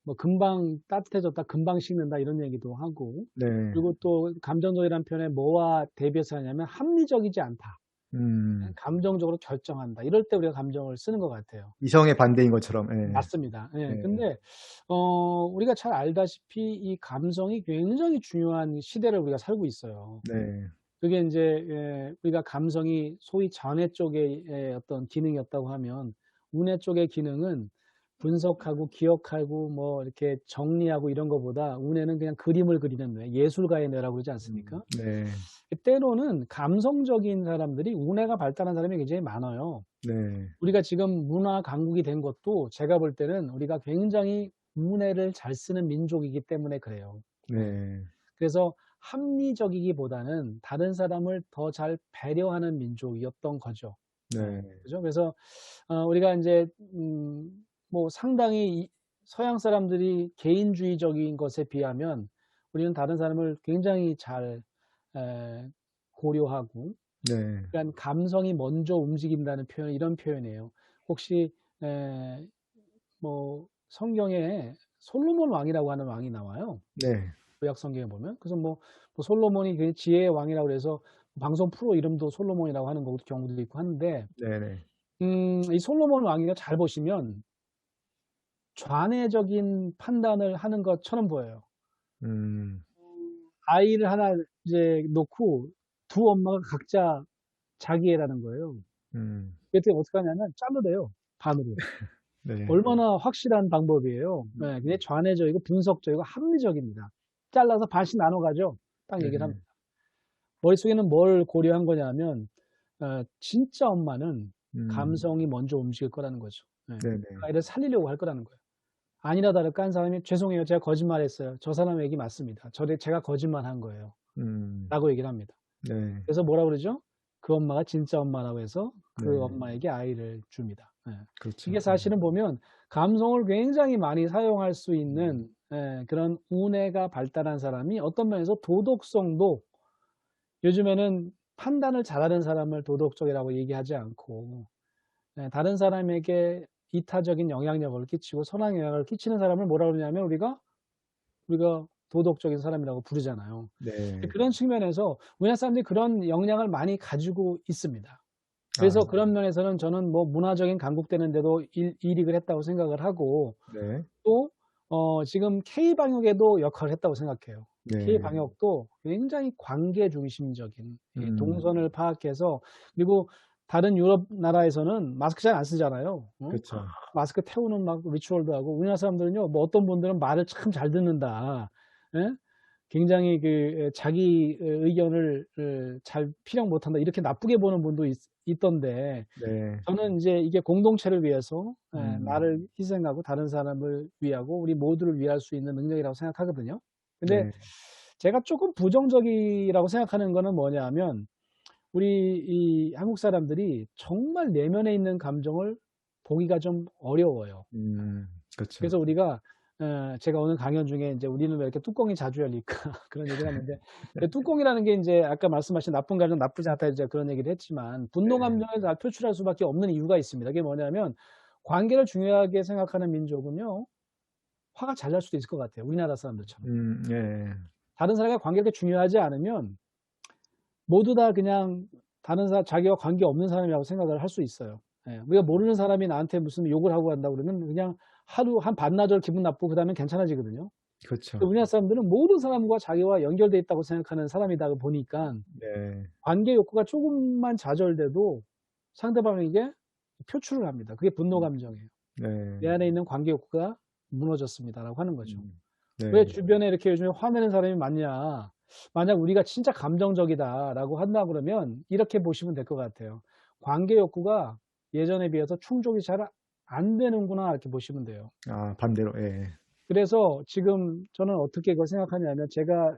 뭐 금방 따뜻해졌다, 금방 식는다 이런 얘기도 하고 네. 그리고 또 감정적이라는 표현에 뭐와 대비해서 하냐면 합리적이지 않다. 음. 감정적으로 결정한다. 이럴 때 우리가 감정을 쓰는 것 같아요. 이성의 반대인 것처럼. 예. 맞습니다. 예. 네. 근데 우리가 잘 알다시피 이 감성이 굉장히 중요한 시대를 우리가 살고 있어요. 네. 그게 인제 우리가 감성이 소위 장애 쪽의 어떤 기능이었다고 하면 운해 쪽의 기능은 분석하고 기억하고 뭐 이렇게 정리하고 이런 거보다 운해는 그냥 그림을 그리는 뇌, 예술가의 뇌라고 그러지 않습니까? 네. 때로는 감성적인 사람들이 운해가 발달한 사람이 굉장히 많아요. 네. 우리가 지금 문화 강국이 된 것도 제가 볼 때는 우리가 굉장히 운해를 잘 쓰는 민족이기 때문에 그래요. 예. 네. 그래서 합리적이기보다는 다른 사람을 더 잘 배려하는 민족이었던 거죠. 예. 네. 그죠? 그래서 우리가 인제 뭐 상당히 서양 사람들이 개인주의적인 것에 비하면 우리는 다른 사람을 굉장히 잘 에 고려하고 네. 그러니깐 감성이 먼저 움직인다는 표현 이런 표현이에요. 혹시 에 뭐 성경에 솔로몬 왕이라고 하는 왕이 나와요. 네. 구약 성경에 보면. 그래서 뭐 솔로몬이 그 지혜의 왕이라고 그래서 방송 프로 이름도 솔로몬이라고 하는 경우도 있고 하는데 네네. 이 솔로몬 왕이가 잘 보시면 좌뇌적인 판단을 하는 것처럼 보여요. 음. 아이를 하나 이제 놓고 두 엄마가 각자 자기 애라는 거예요. 음. 그랬더니 어떡하냐면 자르래요. 반으로. 네. 얼마나 확실한 방법이에요. 네, 굉장히 좌뇌적이고 분석적이고 합리적입니다. 잘라서 반씩 나눠 가죠. 딱 네. 얘기를 합니다. 머릿속에는 뭘 고려한 거냐면 진짜 엄마는 음. 감성이 먼저 움직일 거라는 거죠. 네. 네네. 그 아이를 살리려고 할 거라는 거예요. 아니나 다를까 한 사람이 "죄송해요. 제가 거짓말했어요. 저 사람 얘기 맞습니다. 제가 거짓말한 거예요." 음. 라고 얘기를 합니다. 네. 그래서 뭐라 그러죠? 그 엄마가 진짜 엄마라고 해서 그 네. 엄마에게 아이를 줍니다. 예. 그렇죠. 이게 사실은 보면 감성을 굉장히 많이 사용할 수 있는 그런 우뇌가 발달한 사람이 어떤 면에서 도덕성도 요즘에는 판단을 잘하는 사람을 도덕적이라고 얘기하지 않고 다른 사람에게 이타적인 영향력을 끼치고 선한 영향을 끼치는 사람을 뭐라 그러냐면 우리가 도덕적인 사람이라고 부르잖아요. 네. 그런 측면에서 우리나라 사람들이 그런 역량을 많이 가지고 있습니다. 아 그래서 그런 면에서는 저는 뭐 문화적인 강국되는데도 이익을 했다고 생각을 하고 네. 또 지금 K방역에도 역할을 했다고 생각해요. 네. K방역도 굉장히 관계 중심적인 음. 동선을 파악해서 그리고 다른 유럽 나라에서는 마스크 잘 안 쓰잖아요. 그렇죠. 마스크 태우는 막 리추얼도 하고 우리나라 사람들은요. 뭐 어떤 분들은 말을 참 잘 듣는다. 예? 굉장히 자기 의견을 잘 피력 못한다. 이렇게 나쁘게 보는 분도 있던데 네. 저는 이제 이게 공동체를 위해서 음. 나를 희생하고 다른 사람을 위하고 우리 모두를 위할 수 있는 능력이라고 생각하거든요. 근데 네. 제가 조금 부정적이라고 생각하는 거는 뭐냐하면 우리 이 한국 사람들이 정말 내면에 있는 감정을 보기가 좀 어려워요. 음. 그렇죠. 그래서 우리가 제가 오늘 강연 중에 이제 "우리는 왜 이렇게 뚜껑이 자주 열릴까?" 그런 얘기를 하는데 뚜껑이라는 게 인제 아까 말씀하신 나쁜 감정 나쁘지 않다 이제 그런 얘기를 했지만 분노 네. 감정을 다 표출할 수밖에 없는 이유가 있습니다. 그게 뭐냐면 관계를 중요하게 생각하는 민족은요 화가 잘 날 수도 있을 것 같아요, 우리나라 사람들처럼. 예. 다른 사람과 관계가 중요하지 않으면 모두 다 그냥 다른 자기와 관계없는 사람이라고 생각을 할 수 있어요. 예. 우리가 모르는 사람이 나한테 무슨 욕을 하고 간다고 그러면 그냥 하루 한 반나절 기분 나쁘고 그다음엔 괜찮아지거든요. 그렇죠. 근데 우리나라 사람들은 모든 사람과 자기와 연결돼 있다고 생각하는 사람이다 보니까 네. 관계 욕구가 조금만 좌절돼도 상대방에게 표출을 합니다. 그게 분노 감정이에요. 네. "내 안에 있는 관계 욕구가 무너졌습니다."라고 하는 거죠. 왜 네. 주변에 이렇게 요즘에 화내는 사람이 많냐. 만약 우리가 진짜 감정적이다라고 한다 그러면 이렇게 보시면 될 것 같아요. '관계 욕구가 예전에 비해서 충족이 잘 안 되는구나.' 이렇게 보시면 돼요. 아 반대로 예. 그래서 지금 저는 어떻게 그걸 생각하냐면 제가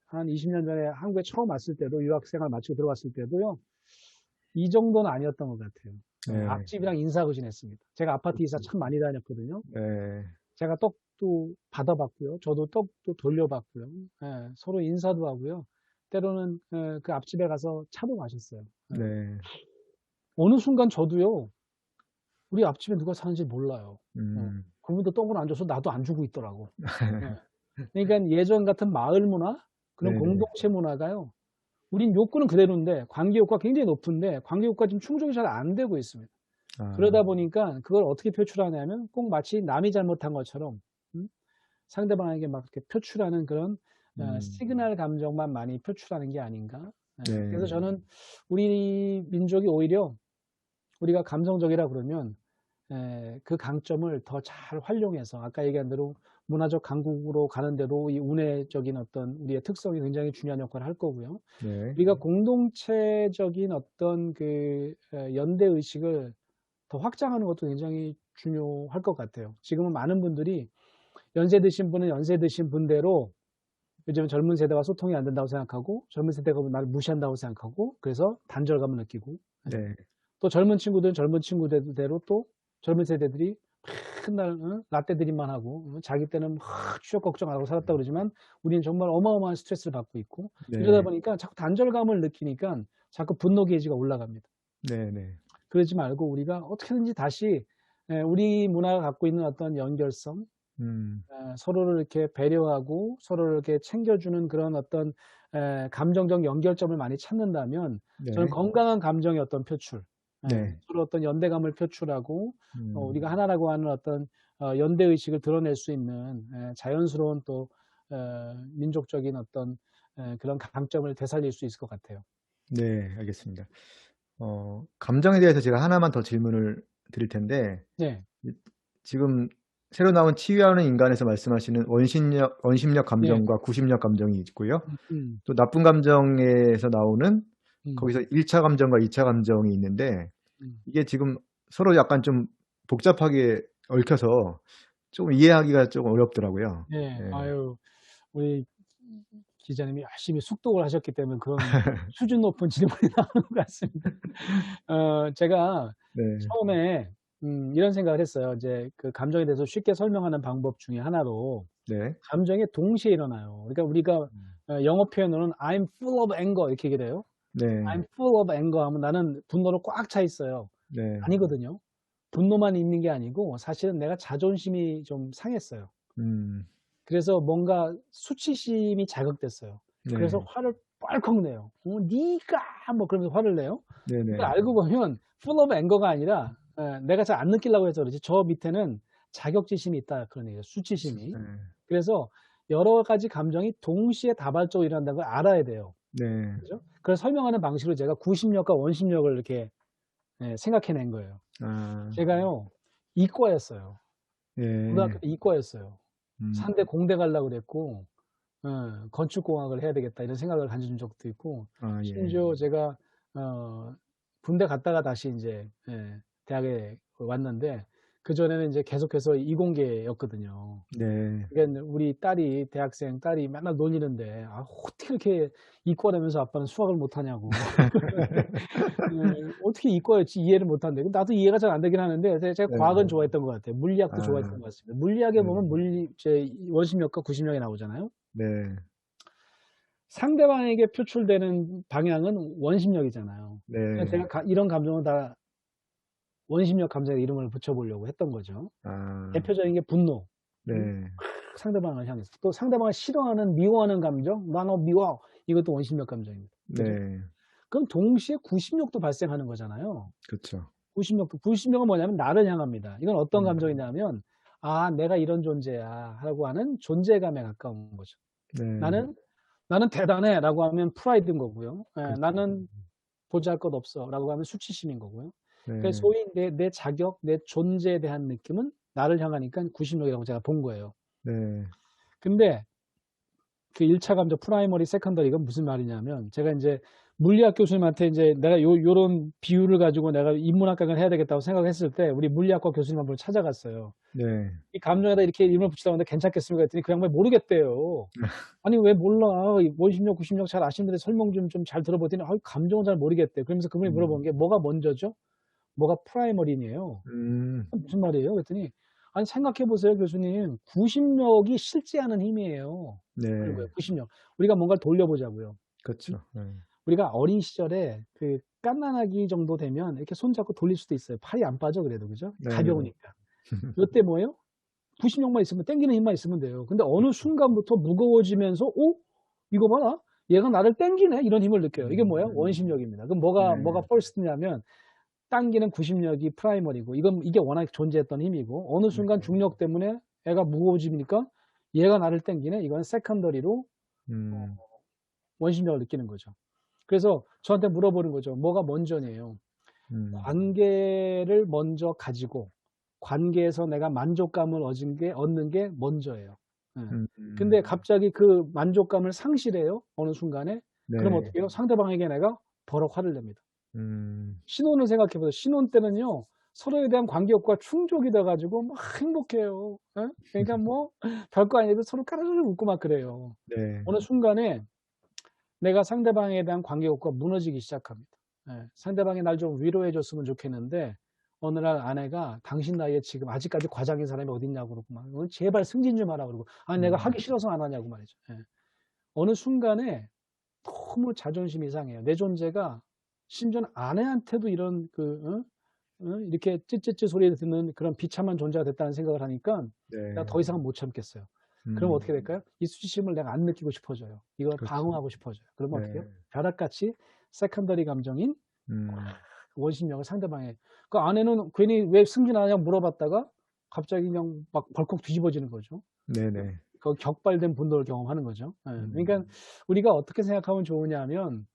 한 20년 전에 한국에 처음 왔을 때도 유학 생활 마치고 들어갔을 때도요. 이 정도는 아니었던 것 같아요. 네. 앞집이랑 인사구신했습니다. 제가 아파트 이사 그렇죠. 참 많이 다녔거든요. 네. 제가 떡도 받아봤고요. 저도 떡도 돌려받고요. 예, 서로 인사도 하고요. 때로는 그 앞집에 가서 차도 마셨어요. 예. 네. 어느 순간 저도요. 우리 앞집에 누가 사는지 몰라요. 음. 그분도 떡을 안 줘서 나도 안 주고 있더라고. 예. 그러니까 예전 같은 마을 문화 그런 네네. 공동체 문화가요. 우린 욕구는 그대로인데 관계 욕구가 굉장히 높은데 관계 욕구가 지금 충족이 잘 안 되고 있습니다. 아 그러다 보니까 그걸 어떻게 표출하냐면 꼭 마치 남이 잘못한 것처럼 음? 상대방에게 막 이렇게 표출하는 그런 음. 시그널 감정만 많이 표출하는 게 아닌가. 그래서 네. 저는 우리 민족이 오히려 우리가 감성적이라 그러면 그 강점을 더 잘 활용해서 아까 얘기한 대로 문화적 강국으로 가는데도 이 운해적인 어떤 우리의 특성이 굉장히 중요한 역할을 할 거고요. 네. 우리가 공동체적인 어떤 연대 의식을 더 확장하는 것도 굉장히 중요할 것 같아요. 지금은 많은 분들이 연세 드신 분은 연세 드신 분대로 요즘 젊은 세대와 소통이 안 된다고 생각하고 젊은 세대가 나를 무시한다고 생각하고 그래서 단절감을 느끼고 네. 또 젊은 친구들은 젊은 친구대로 또 젊은 세대들이 맨날 라떼 드림만 하고 자기 때는 막 취업 걱정 안 하고 살았다 그러지만 우리는 정말 어마어마한 스트레스를 받고 있고 이러다 네. 보니까 자꾸 단절감을 느끼니까 자꾸 분노 게이지가 올라갑니다. 네네. 그러지 말고 우리가 어떻게든지 다시 우리 문화가 갖고 있는 어떤 연결성 음. 서로를 이렇게 배려하고 서로를 이렇게 챙겨주는 그런 어떤 감정적 연결점을 많이 찾는다면 저는 네. 건강한 감정의 어떤 표출, 네. 서로 어떤 연대감을 표출하고 음. 우리가 하나라고 하는 어떤 연대 의식을 드러낼 수 있는 자연스러운 또 민족적인 어떤 그런 강점을 되살릴 수 있을 것 같아요. 네. 알겠습니다. 감정에 대해서 제가 하나만 더 질문을 드릴 텐데 네. 지금 새로 나온 치유하는 인간에서 말씀하시는 원심력 네. 감정과 구심력 감정이 있고요. 음. 또 나쁜 감정에서 나오는 음. 거기서 1차 감정과 2차 감정이 있는데 음. 이게 지금 서로 약간 좀 복잡하게 얽혀서 좀 이해하기가 좀 어렵더라고요. 네. 네. 아유, 우리 기자님이 열심히 숙독을 하셨기 때문에 그런 수준 높은 질문이 나오는 것 같습니다. 제가 네. 처음에 이런 생각을 했어요. 이제 그 감정에 대해서 쉽게 설명하는 방법 중에 하나로 네. 감정이 동시에 일어나요. 그러니까 우리가 영어 표현으로는 I'm full of anger 이렇게 얘기를 해요. 네. I'm full of anger 하면 나는 분노로 꽉 차 있어요. 네. 아니거든요. 분노만 있는 게 아니고 사실은 내가 자존심이 좀 상했어요. 음. 그래서 뭔가 수치심이 자극됐어요. 그래서 네. 화를 뻘컥 내요. 네가 뭐 그러면서 화를 내요. 근데 네네. 알고 보면 full of anger가 아니라 내가 잘 안 느끼려고 해서 그렇지 저 밑에는 자격지심이 있다 그런 얘기예요. 수치심이. 네. 그래서 여러 가지 감정이 동시에 다발적으로 일어난다는 걸 알아야 돼요. 네. 그죠? 그래서 설명하는 방식으로 제가 구심력과 원심력을 이렇게 생각해낸 거예요. 아. 제가요 이과였어요. 고등학교 예. 때 이과였어요. 음. 상대 공대 가려고 그랬고 건축공학을 해야 되겠다 이런 생각을 가진 적도 있고 아 예. 심지어 제가 군대 갔다가 다시 인제 대학에 왔는데 그전에는 이제 계속해서 이공계였거든요. 네. 그러니까 우리 딸이 대학생 딸이 맨날 놀리는데 "아 어떻게 이렇게 이과라면서 아빠는 수학을 못하냐."고. 어떻게 이과였지 이해를 못한대. 나도 이해가 잘 안 되긴 하는데 제가 네. 과학은 좋아했던 것 같아요. 물리학도 아. 좋아했던 것 같습니다. 물리학에 네. 보면 원심력과 구심력이 나오잖아요. 네. 상대방에게 표출되는 방향은 원심력이잖아요. 그러니까 네. 제가 이런 감정은 다 원심력 감정에 이름을 붙여 보려고 했던 거죠. 아. 대표적인 게 분노. 음? 네. 상대방을 향해서. 또 상대방을 싫어하는 미워하는 감정, "나 너 미워." 이것도 원심력 감정입니다. 그죠? 네. 그럼 동시에 구심력도 발생하는 거잖아요. 그쵸. 구심력은 뭐냐면 나를 향합니다. 이건 어떤 음. 감정이냐면 '아 내가 이런 존재야.'라고 하는 존재감에 가까운 거죠. 네. '나는 대단해.'라고 하면 프라이드인 거고요. 그쵸. '나는 보잘것없어.'라고 하면 수치심인 거고요. 그래서 네. 소위 내 자격, 내 존재에 대한 느낌은 나를 향하니까 구심력이라고 제가 본 거예요. 네. 근데 그 1차 감정 프라이머리, 세컨더리가 무슨 말이냐면 제가 인제 물리학 교수님한테 인제 내가 요런 비유를 가지고 내가 인문학 강의를 해야 되겠다고 생각했을 때 우리 물리학과 교수님 한 분을 찾아갔어요. 네. "이 감정에다 이렇게 이름을 붙이려고 하는데 괜찮겠습니까?" 했더니 그 양반이 모르겠대요. "아니 왜 몰라. 이 원심력, 구심력 잘 아시는데 설명 좀 잘 들어보더니 아유 감정은 잘 모르겠대." 그러면서 그분이 음. 물어본 게 "뭐가 먼저죠?" "뭐가 프라이머리냐?"요. 음. 무슨 말이에요? 그랬더니 "아니 생각해 보세요 교수님. 구심력이 실제하는 힘이에요." 그런 네. 거예요, 구심력. 우리가 뭔가를 돌려보자고요. 음? 그쵸. 네. 우리가 어린 시절에 그 갓난아기 정도 되면 이렇게 손잡고 돌릴 수도 있어요. 팔이 안 빠져 그래도. 그죠? 네네. 가벼우니까. 요때 뭐예요? 구심력만 있으면 당기는 힘만 있으면 돼요. 근데 어느 순간부터 무거워지면서 '어? 이거 봐라. 얘가 나를 당기네.' 이런 힘을 느껴요. 이게 뭐예요? 원심력입니다. 그럼 뭐가 네. 퍼스트냐면 당기는 구심력이 프라이머리고 이게 워낙 존재했던 힘이고 어느 순간 중력 때문에 애가 무거워지니까 얘가 나를 당기네. 이건 세컨더리로 음. 원심력을 느끼는 거죠. 그래서 저한테 물어보는 거죠. 뭐가 먼저냐요. 음. 관계를 먼저 가지고 관계에서 내가 만족감을 얻는 게 먼저예요. 예. 근데 갑자기 그 만족감을 상실해요, 어느 순간에. 그럼 네. 어떻게 해요? 상대방에게 내가 버럭 화를 냅니다. 음. 신혼을 생각해 보세요. 신혼 때는요. 서로에 대한 관계욕과 충족이 돼 가지고 막 행복해요. 예? 그러니까 뭐 별거 아닌데도 서로 까르르 웃고 막 그래요. 네. 어느 순간에 내가 상대방에 대한 관계욕과 무너지기 시작합니다. 예. 상대방이 날 좀 위로해 줬으면 좋겠는데 어느 날 아내가 "당신 나이에 지금 아직까지 과장인 사람이 어딨냐."고 그러고 막 "제발 승진 좀 하라." 그러고 아니 내가 음. 하기 싫어서 안 하냐고 말이죠. 예. 어느 순간에 너무 자존심이 상해요. 내 존재가 심지어는 아내한테도 이런 이렇게 찌찌찌 소리 듣는 그런 비참한 존재가 됐다는 생각을 하니까 내가 네. 더 이상은 못 참겠어요. 그럼 음. 어떻게 될까요? 이 수치심을 내가 안 느끼고 싶어져요. 이걸 그렇죠. 방어하고 싶어져요. 그러면 어떻게 해요? 네. 벼락같이 세컨더리 감정인 음. 원심력을 상대방에 그 아내는 괜히 "왜 승진 안 하냐?"고 물어봤다가 갑자기 그냥 막 벌컥 뒤집어지는 거죠. 네네. 그 격발된 분노를 경험하는 거죠. 예. 음. 그러니까 우리가 어떻게 생각하면 좋으냐 하면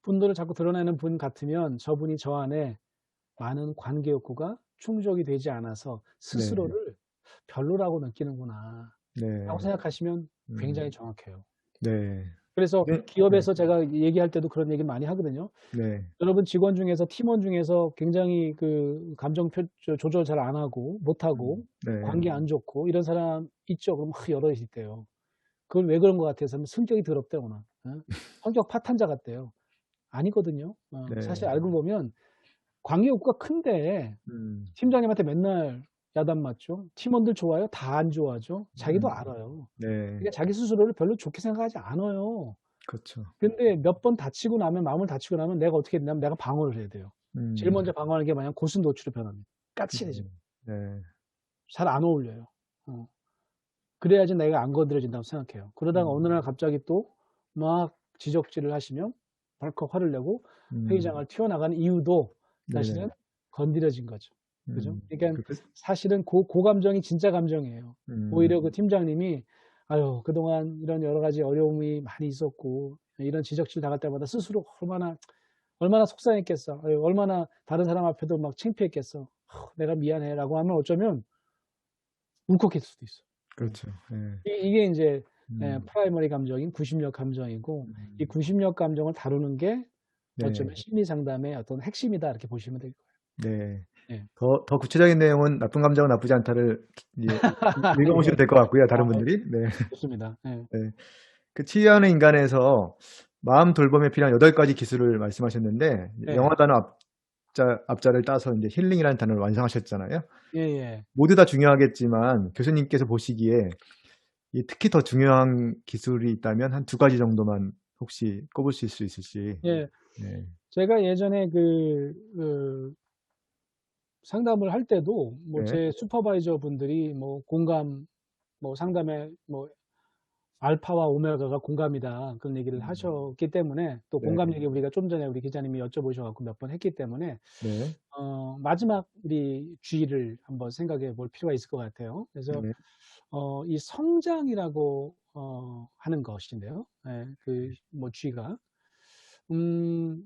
분노를 자꾸 드러내는 분 같으면 저분이 저 안에 많은 관계 욕구가 충족이 되지 않아서 네. 스스로를 별로라고 느끼는구나 라고 네. 생각하시면 음. 굉장히 정확해요. 네. 그래서 네. 네. 기업에서 제가 얘기할 때도 그런 얘기를 많이 하거든요. 네. 여러분 직원 중에서 팀원 중에서 굉장히 그 감정 조절 잘 안 하고 못하고 네. 관계 안 좋고 이런 사람 있죠. 그럼 막 여럿이 있대요. 그건 왜 그런 것 같아서 하면 성격이 더럽대거나 성격 파탄자 같대요. 아니거든요. 사실 네. 알고 보면 관계 욕구가 큰데 음. 팀장님한테 맨날 야단 맞죠. 팀원들 좋아요? 다 안 좋아하죠. 자기도 음. 알아요. 네. 그러니까 자기 스스로를 별로 좋게 생각하지 않아요. 그렇죠. 근데 몇 번 다치고 나면 마음을 다치고 나면 내가 어떻게 했냐면 내가 방어를 해야 돼요. 제일 음. 먼저 방어하는 게 뭐냐면 고슴도치로 변합니다. 까칠해져. 네. 네. 잘 안 어울려요. 어. 그래야지 내가 안 건드려진다고 생각해요. 그러다가 어느 날 갑자기 또 막 지적질을 하시면 벌컥 화를 내고 음. 회의장을 튀어나가는 이유도 네네. 사실은 건드려진 거죠. 그죠? 그러니까 그 사실은 고 감정이 진짜 감정이에요. 음. 오히려 그 팀장님이 아유, 그동안 이런 여러 가지 어려움이 많이 있었고 이런 지적질 당할 때마다 스스로 얼마나 속상했겠어. 아유, 얼마나 다른 사람 앞에도 막 창피했겠어. 내가 미안해라고 하면 어쩌면 울컥했을 수도 있어. 그렇죠. 예. 이게 이제 음. 프라이머리 감정인 구심력 감정이고 이 음. 구심력 감정을 다루는 게 네. 어쩌면 심리 상담의 어떤 핵심이다 이렇게 보시면 될 네. 거예요. 예. 더 구체적인 내용은 나쁜 감정은 나쁘지 않다를 이제 읽어보시면 예. 될 것 같고요, 다른 아, 분들이. 네. 좋습니다. 예. 네. 그 치유하는 인간에서 마음 돌봄에 필요한 8가지 기술을 말씀하셨는데 영어 예. 단어 앞자를 따서 이제 힐링이라는 단어를 완성하셨잖아요. 예예. 모두 다 중요하겠지만 교수님께서 보시기에 이 특히 더 중요한 기술이 있다면 한 2가지 정도만 혹시 꼽으실 수 있을지. 예. 네. 제가 예전에 그 상담을 할 때도 뭐 네. 제 슈퍼바이저 분들이 뭐 공감 뭐 상담에 뭐 알파와 오메가가 공감이다 그런 얘기를 하셨기 때문에 또 네. 공감 얘기 우리가 좀 전에 우리 기자님이 여쭤보셔 갖고 몇 번 했기 때문에 네. 마지막 우리 주의를 한번 생각해 볼 필요가 있을 것 같아요. 그래서 네. 이 성장이라고 하는 것인데요. 예, 그 뭐 주의가 음,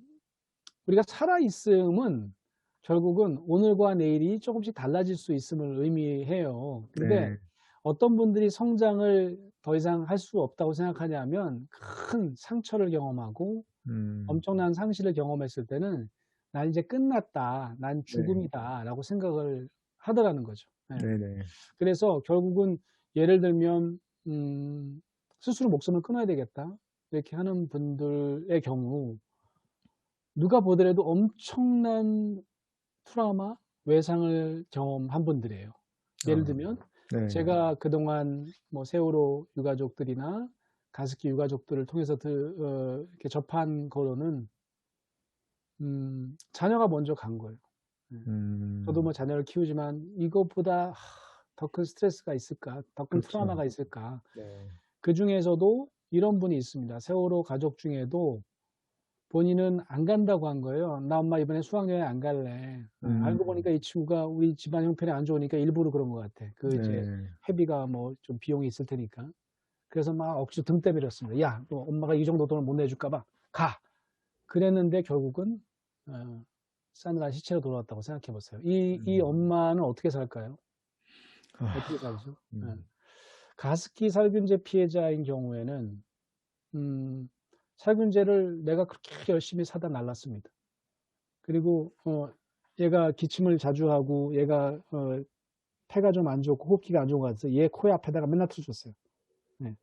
우리가 살아 있음은 결국은 오늘과 내일이 조금씩 달라질 수 있음을 의미해요. 근데 네. 어떤 분들이 성장을 더 이상 할 수 없다고 생각하냐면 큰 상처를 경험하고 음. 엄청난 상실을 경험했을 때는 난 이제 끝났다. 난 네. 죽음이다. 라고 생각을 하더라는 거죠. 예. 네네. 그래서 결국은 예를 들면, 스스로 목숨을 끊어야 되겠다. 이렇게 하는 분들의 경우 누가 보더라도 엄청난 트라우마, 외상을 경험한 분들이에요. 예를 아. 들면 네. 제가 그동안 뭐 세월호 유가족들이나 가습기 유가족들을 통해서 이렇게 접한 거로는 자녀가 먼저 간 거예요. 예. 저도 음. 뭐 자녀를 키우지만 이것보다 더 큰 스트레스가 있을까? 더 큰 그렇죠. 트라우마가 있을까? 네. 그중에서도 이런 분이 있습니다. 세월호 가족 중에도 본인은 안 간다고 한 거예요. "나 엄마 이번에 수학여행 안 갈래." 알고 음. 보니까 이 친구가 우리 집안 형편이 안 좋으니까 일부러 그런 것 같아. 그 이제 네. 회비가 뭐 좀 비용이 있을 테니까. 그래서 막 억지로 등 때밀었습니다. "야, 너 엄마가 이 정도 돈을 못 내줄까 봐 가." 그랬는데 결국은 싸늘한 시체로 돌아왔다고 생각해 보세요. 이 음. 엄마는 어떻게 살까요? 아. 어떻게 살죠? 예. 음. 가습기 살균제 피해자인 경우에는 살균제를 내가 그렇게 열심히 사다 날랐습니다. 그리고 얘가 기침을 자주 하고 얘가 폐가 좀 안 좋고 호흡기가 안 좋은 것 같아서 얘 코 앞에다가 맨날 틀어줬어요. 네.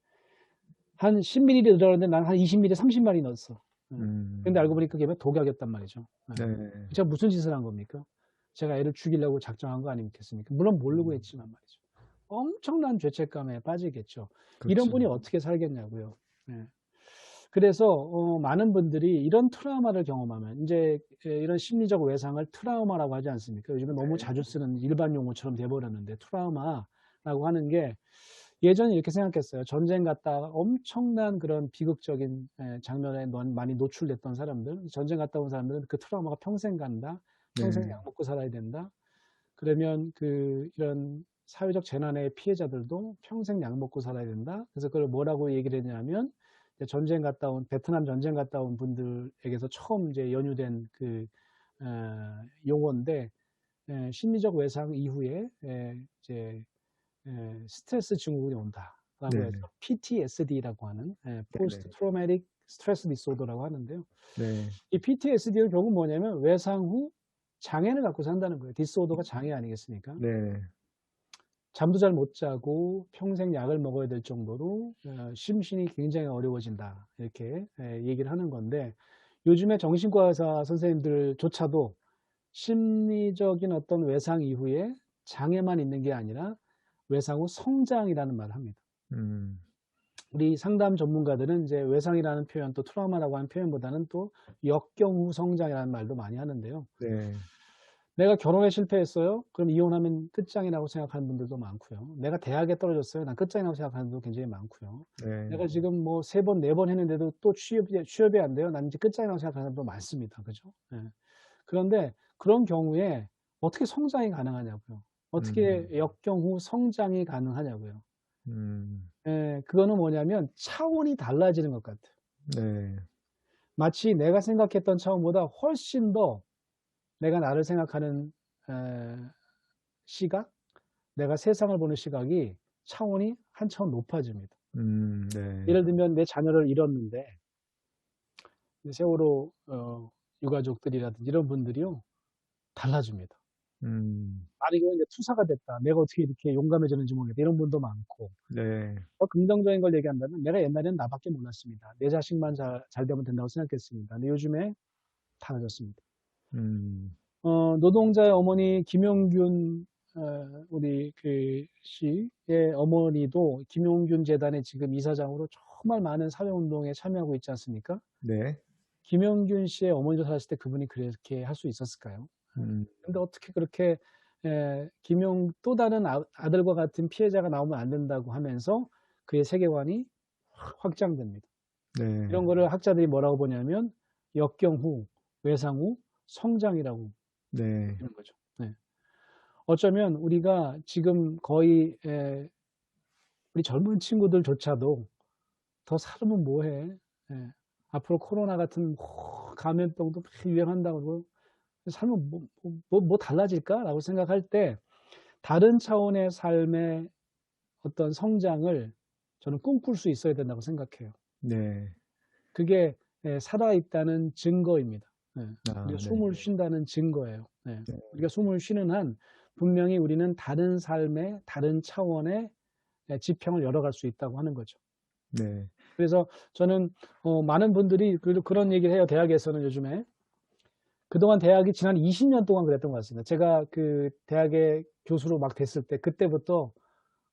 한 10ml 들어가는데 난 한 20ml, 30마리 넣었어. 근데 음. 알고 보니까 그게 독약이었단 말이죠. 네. 제가 무슨 짓을 한 겁니까? 제가 애를 죽이려고 작정한 거 아니겠습니까? 물론 모르고 했지만 말이죠. 엄청난 죄책감에 빠지겠죠. 이런 그렇죠. 분이 어떻게 살겠냐고요. 네. 그래서 많은 분들이 이런 트라우마를 경험하면 이제 이런 심리적 외상을 트라우마라고 하지 않습니까? 요즘에 너무 자주 쓰는 일반 용어처럼 돼 버렸는데 트라우마라고 하는 게 예전에 이렇게 생각했어요. 전쟁 갔다가 엄청난 그런 비극적인 장면에 많이 노출됐던 사람들, 전쟁 갔다 온 사람들은 그 트라우마가 평생 간다. 평생 네. 약 먹고 살아야 된다. 그러면 이런 사회적 재난의 피해자들도 평생 약 먹고 살아야 된다. 그래서 그걸 뭐라고 얘기를 했냐면 전쟁 갔다 온 베트남 전쟁 갔다 온 분들에게서 처음 이제 연유된 용어인데 심리적 외상 이후에 이제 스트레스 증후군이 온다라고 네. 해서 PTSD라고 하는 네네. 포스트 트로마틱 스트레스 디소더라고 하는데요. 네. 이 PTSD는 결국 뭐냐면 외상 후 장애를 갖고 산다는 거예요. 디소더가 장애 아니겠습니까? 네. 잠도 잘 못 자고 평생 약을 먹어야 될 정도로 심신이 굉장히 어려워진다. 이렇게 얘기를 하는 건데 요즘에 정신과 의사 선생님들조차도 심리적인 어떤 외상 이후에 장애만 있는 게 아니라 외상 후 성장이라는 말을 합니다. 음. 우리 상담 전문가들은 이제 외상이라는 표현 또 트라우마라고 하는 표현보다는 또 역경 후 성장이라는 말도 많이 하는데요. 네. 내가 결혼에 실패했어요? 그럼 이혼하면 끝장이라고 생각하는 분들도 많고요. 내가 대학에 떨어졌어요? 난 끝장이라고 생각하는 분도 굉장히 많고요. 네. 내가 지금 뭐 3번, 4번 했는데도 또 취업이 안 돼요? 난 이제 끝장이라고 생각하는 사람도 많습니다. 그죠? 예. 그런데 그런 경우에 어떻게 성장이 가능하냐고요. 어떻게 음. 역경 후 성장이 가능하냐고요. 음. 그거는 뭐냐면 차원이 달라지는 것 같아요. 네. 마치 내가 생각했던 차원보다 훨씬 더 내가 나를 생각하는 에 시각, 내가 세상을 보는 시각이 차원이 한 차원 높아집니다. 네. 예를 들면 내 자녀를 잃었는데 세월호 유가족들이라든지 이런 분들이요 달라집니다. 음. 나는 이거 이제 투사가 됐다. 내가 어떻게 이렇게 용감해졌는지 모르겠다. 이런 분도 많고. 네. 더 긍정적인 걸 얘기한다면 내가 옛날에는 나밖에 몰랐습니다. 내 자식만 잘 되면 된다고 생각했습니다. 근데 요즘에 달라졌습니다. 음. 노동자의 어머니 김용균 우리 그 씨의 어머니도 김용균 재단의 지금 이사장으로 정말 많은 사회운동에 참여하고 있지 않습니까? 네. 김용균 씨의 어머니도 살았을 때 그분이 그렇게 할 수 있었을까요? 음. 근데 어떻게 그렇게 또 다른 아들과 같은 피해자가 나오면 안 된다고 하면서 그의 세계관이 확장됩니다. 네. 이런 거를 학자들이 뭐라고 보냐면 역경 후, 외상 후 성장이라고 네. 보는 거죠. 네. 어쩌면 우리가 지금 거의 우리 젊은 친구들조차도 더 살면 뭐해? 앞으로 코로나 같은 감염병도 막 유행한다고 그러고 살면 뭐 달라질까라고 생각할 때 다른 차원의 삶의 어떤 성장을 저는 꿈꿀 수 있어야 된다고 생각해요. 네. 그게 살아있다는 증거입니다. 우리가 아 네. 숨을 쉰다는 증거예요. 네. 우리가 숨을 쉬는 한 분명히 우리는 다른 삶의 다른 차원의 지평을 열어갈 수 있다고 하는 거죠. 네. 그래서 저는 많은 분들이 그런 얘기를 해요. 대학에서는 요즘에. 그동안 대학이 지난 20년 동안 그랬던 것 같습니다. 제가 그 대학의 교수로 막 됐을 때 그때부터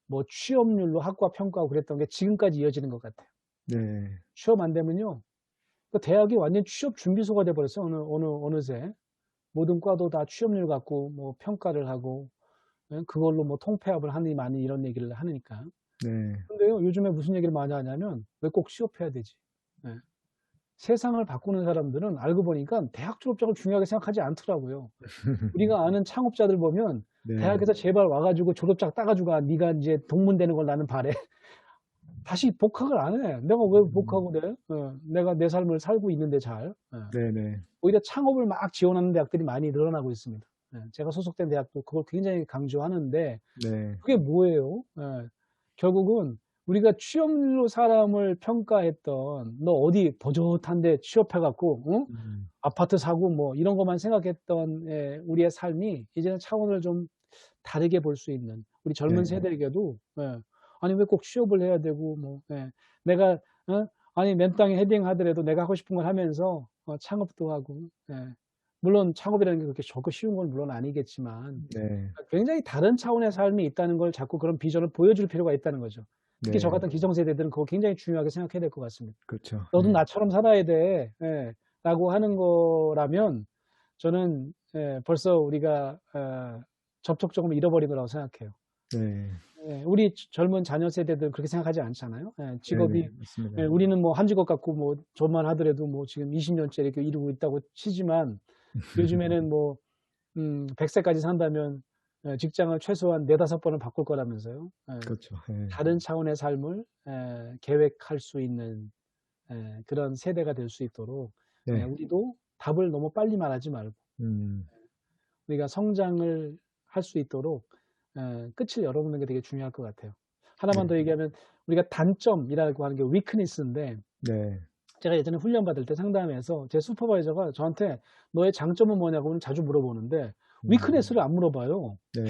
뭐 취업률로 학과 평가하고 그랬던 게 지금까지 이어지는 것 같아요. 네. 취업 안 되면요. 그 대학이 완전 취업 준비소가 돼버렸어요. 어느새. 모든 과도 다 취업률 갖고 뭐 평가를 하고 그걸로 뭐 통폐합을 하니 많이 이런 얘기를 하니까. 네. 근데요, 요즘에 무슨 얘기를 많이 하냐면 왜 꼭 취업해야 되지? 예. 세상을 바꾸는 사람들은 알고 보니까 대학 졸업장을 중요하게 생각하지 않더라고요. 우리가 아는 창업자들 보면 네. 대학에서 제발 와가지고 졸업장 따가지고 가. 네가 이제 동문 되는 걸 나는 바래. 다시 복학을 안 해. 내가 왜 복학을 해? 내가 내 삶을 살고 있는데 잘. 네네. 오히려 창업을 막 지원하는 대학들이 많이 늘어나고 있습니다. 제가 소속된 대학도 그걸 굉장히 강조하는데 네. 그게 뭐예요? 결국은 우리가 취업률로 사람을 평가했던 너 어디 버젓한데 취업해갖고 아파트 사고 뭐 이런 것만 생각했던 우리의 삶이 이제는 차원을 좀 다르게 볼 수 있는 우리 젊은 네. 세대에게도 아니 왜 꼭 취업을 해야 되고 뭐 내가 아니 맨 땅에 헤딩하더라도 내가 하고 싶은 걸 하면서 창업도 하고 물론 창업이라는 게 그렇게 좋고 쉬운 건 물론 아니겠지만 네. 굉장히 다른 차원의 삶이 있다는 걸 자꾸 그런 비전을 보여줄 필요가 있다는 거죠. 특히 저 네. 같은 기성세대들은 그거 굉장히 중요하게 생각해야 될 것 같습니다. 그렇죠. "너도 네. 나처럼 살아야 돼." 라고 하는 거라면 저는 벌써 우리가 접촉점을 잃어버린 거라고 생각해요. 네. 우리 젊은 자녀 세대들은 그렇게 생각하지 않잖아요. 네네. 직업이 맞습니다. 우리는 뭐 한 직업 갖고 뭐 저만 하더라도 뭐 지금 20년째 이렇게 이루고 있다고 치지만 요즘에는 뭐 100 세까지 산다면 직장을 최소한 4-5 번은 바꿀 거라면서요. 그렇죠. 예. 다른 차원의 삶을 계획할 수 있는 그런 세대가 될 수 있도록 네. 우리도 답을 너무 빨리 말하지 말고 우리가 성장을 할 수 있도록 끝을 열어보는 게 되게 중요할 것 같아요. 하나만 네. 더 얘기하면 우리가 단점이라고 하는 게 weakness인데 네. 제가 예전에 훈련 받을 때 상담에서 제 슈퍼바이저가 저한테 너의 장점은 뭐냐고 자주 물어보는데 weakness를 안 물어봐요. 네.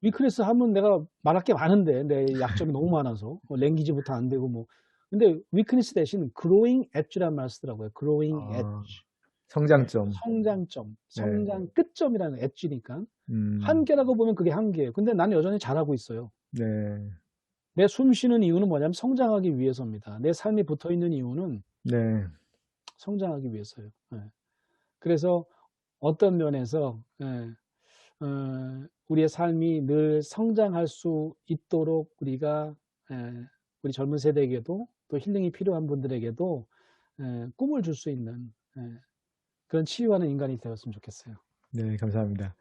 weakness 하면 내가 말할 게 많은데 내 약점이 너무 많아서 랭귀지부터 안 되고 뭐 근데 weakness 대신 growing edge란 말 쓰더라고요. growing edge. 성장점. 성장점, 네. 성장 끝점이라는 엣지니까 음. 한계라고 보면 그게 한계예요. 근데 나는 여전히 잘하고 있어요. 네. 내 숨 쉬는 이유는 뭐냐면 성장하기 위해서입니다. 내 삶이 붙어 있는 이유는 네. 성장하기 위해서요. 그래서 어떤 면에서 우리의 삶이 늘 성장할 수 있도록 우리가 우리 젊은 세대에게도 또 힐링이 필요한 분들에게도 꿈을 줄 수 있는 그런 치유하는 인간이 되었으면 좋겠어요. 네, 감사합니다.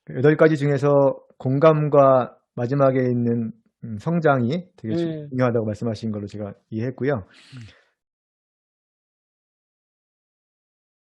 8가지 중에서 공감과 마지막에 있는 성장이 되게 네. 중요하다고 말씀하신 걸로 제가 이해했고요.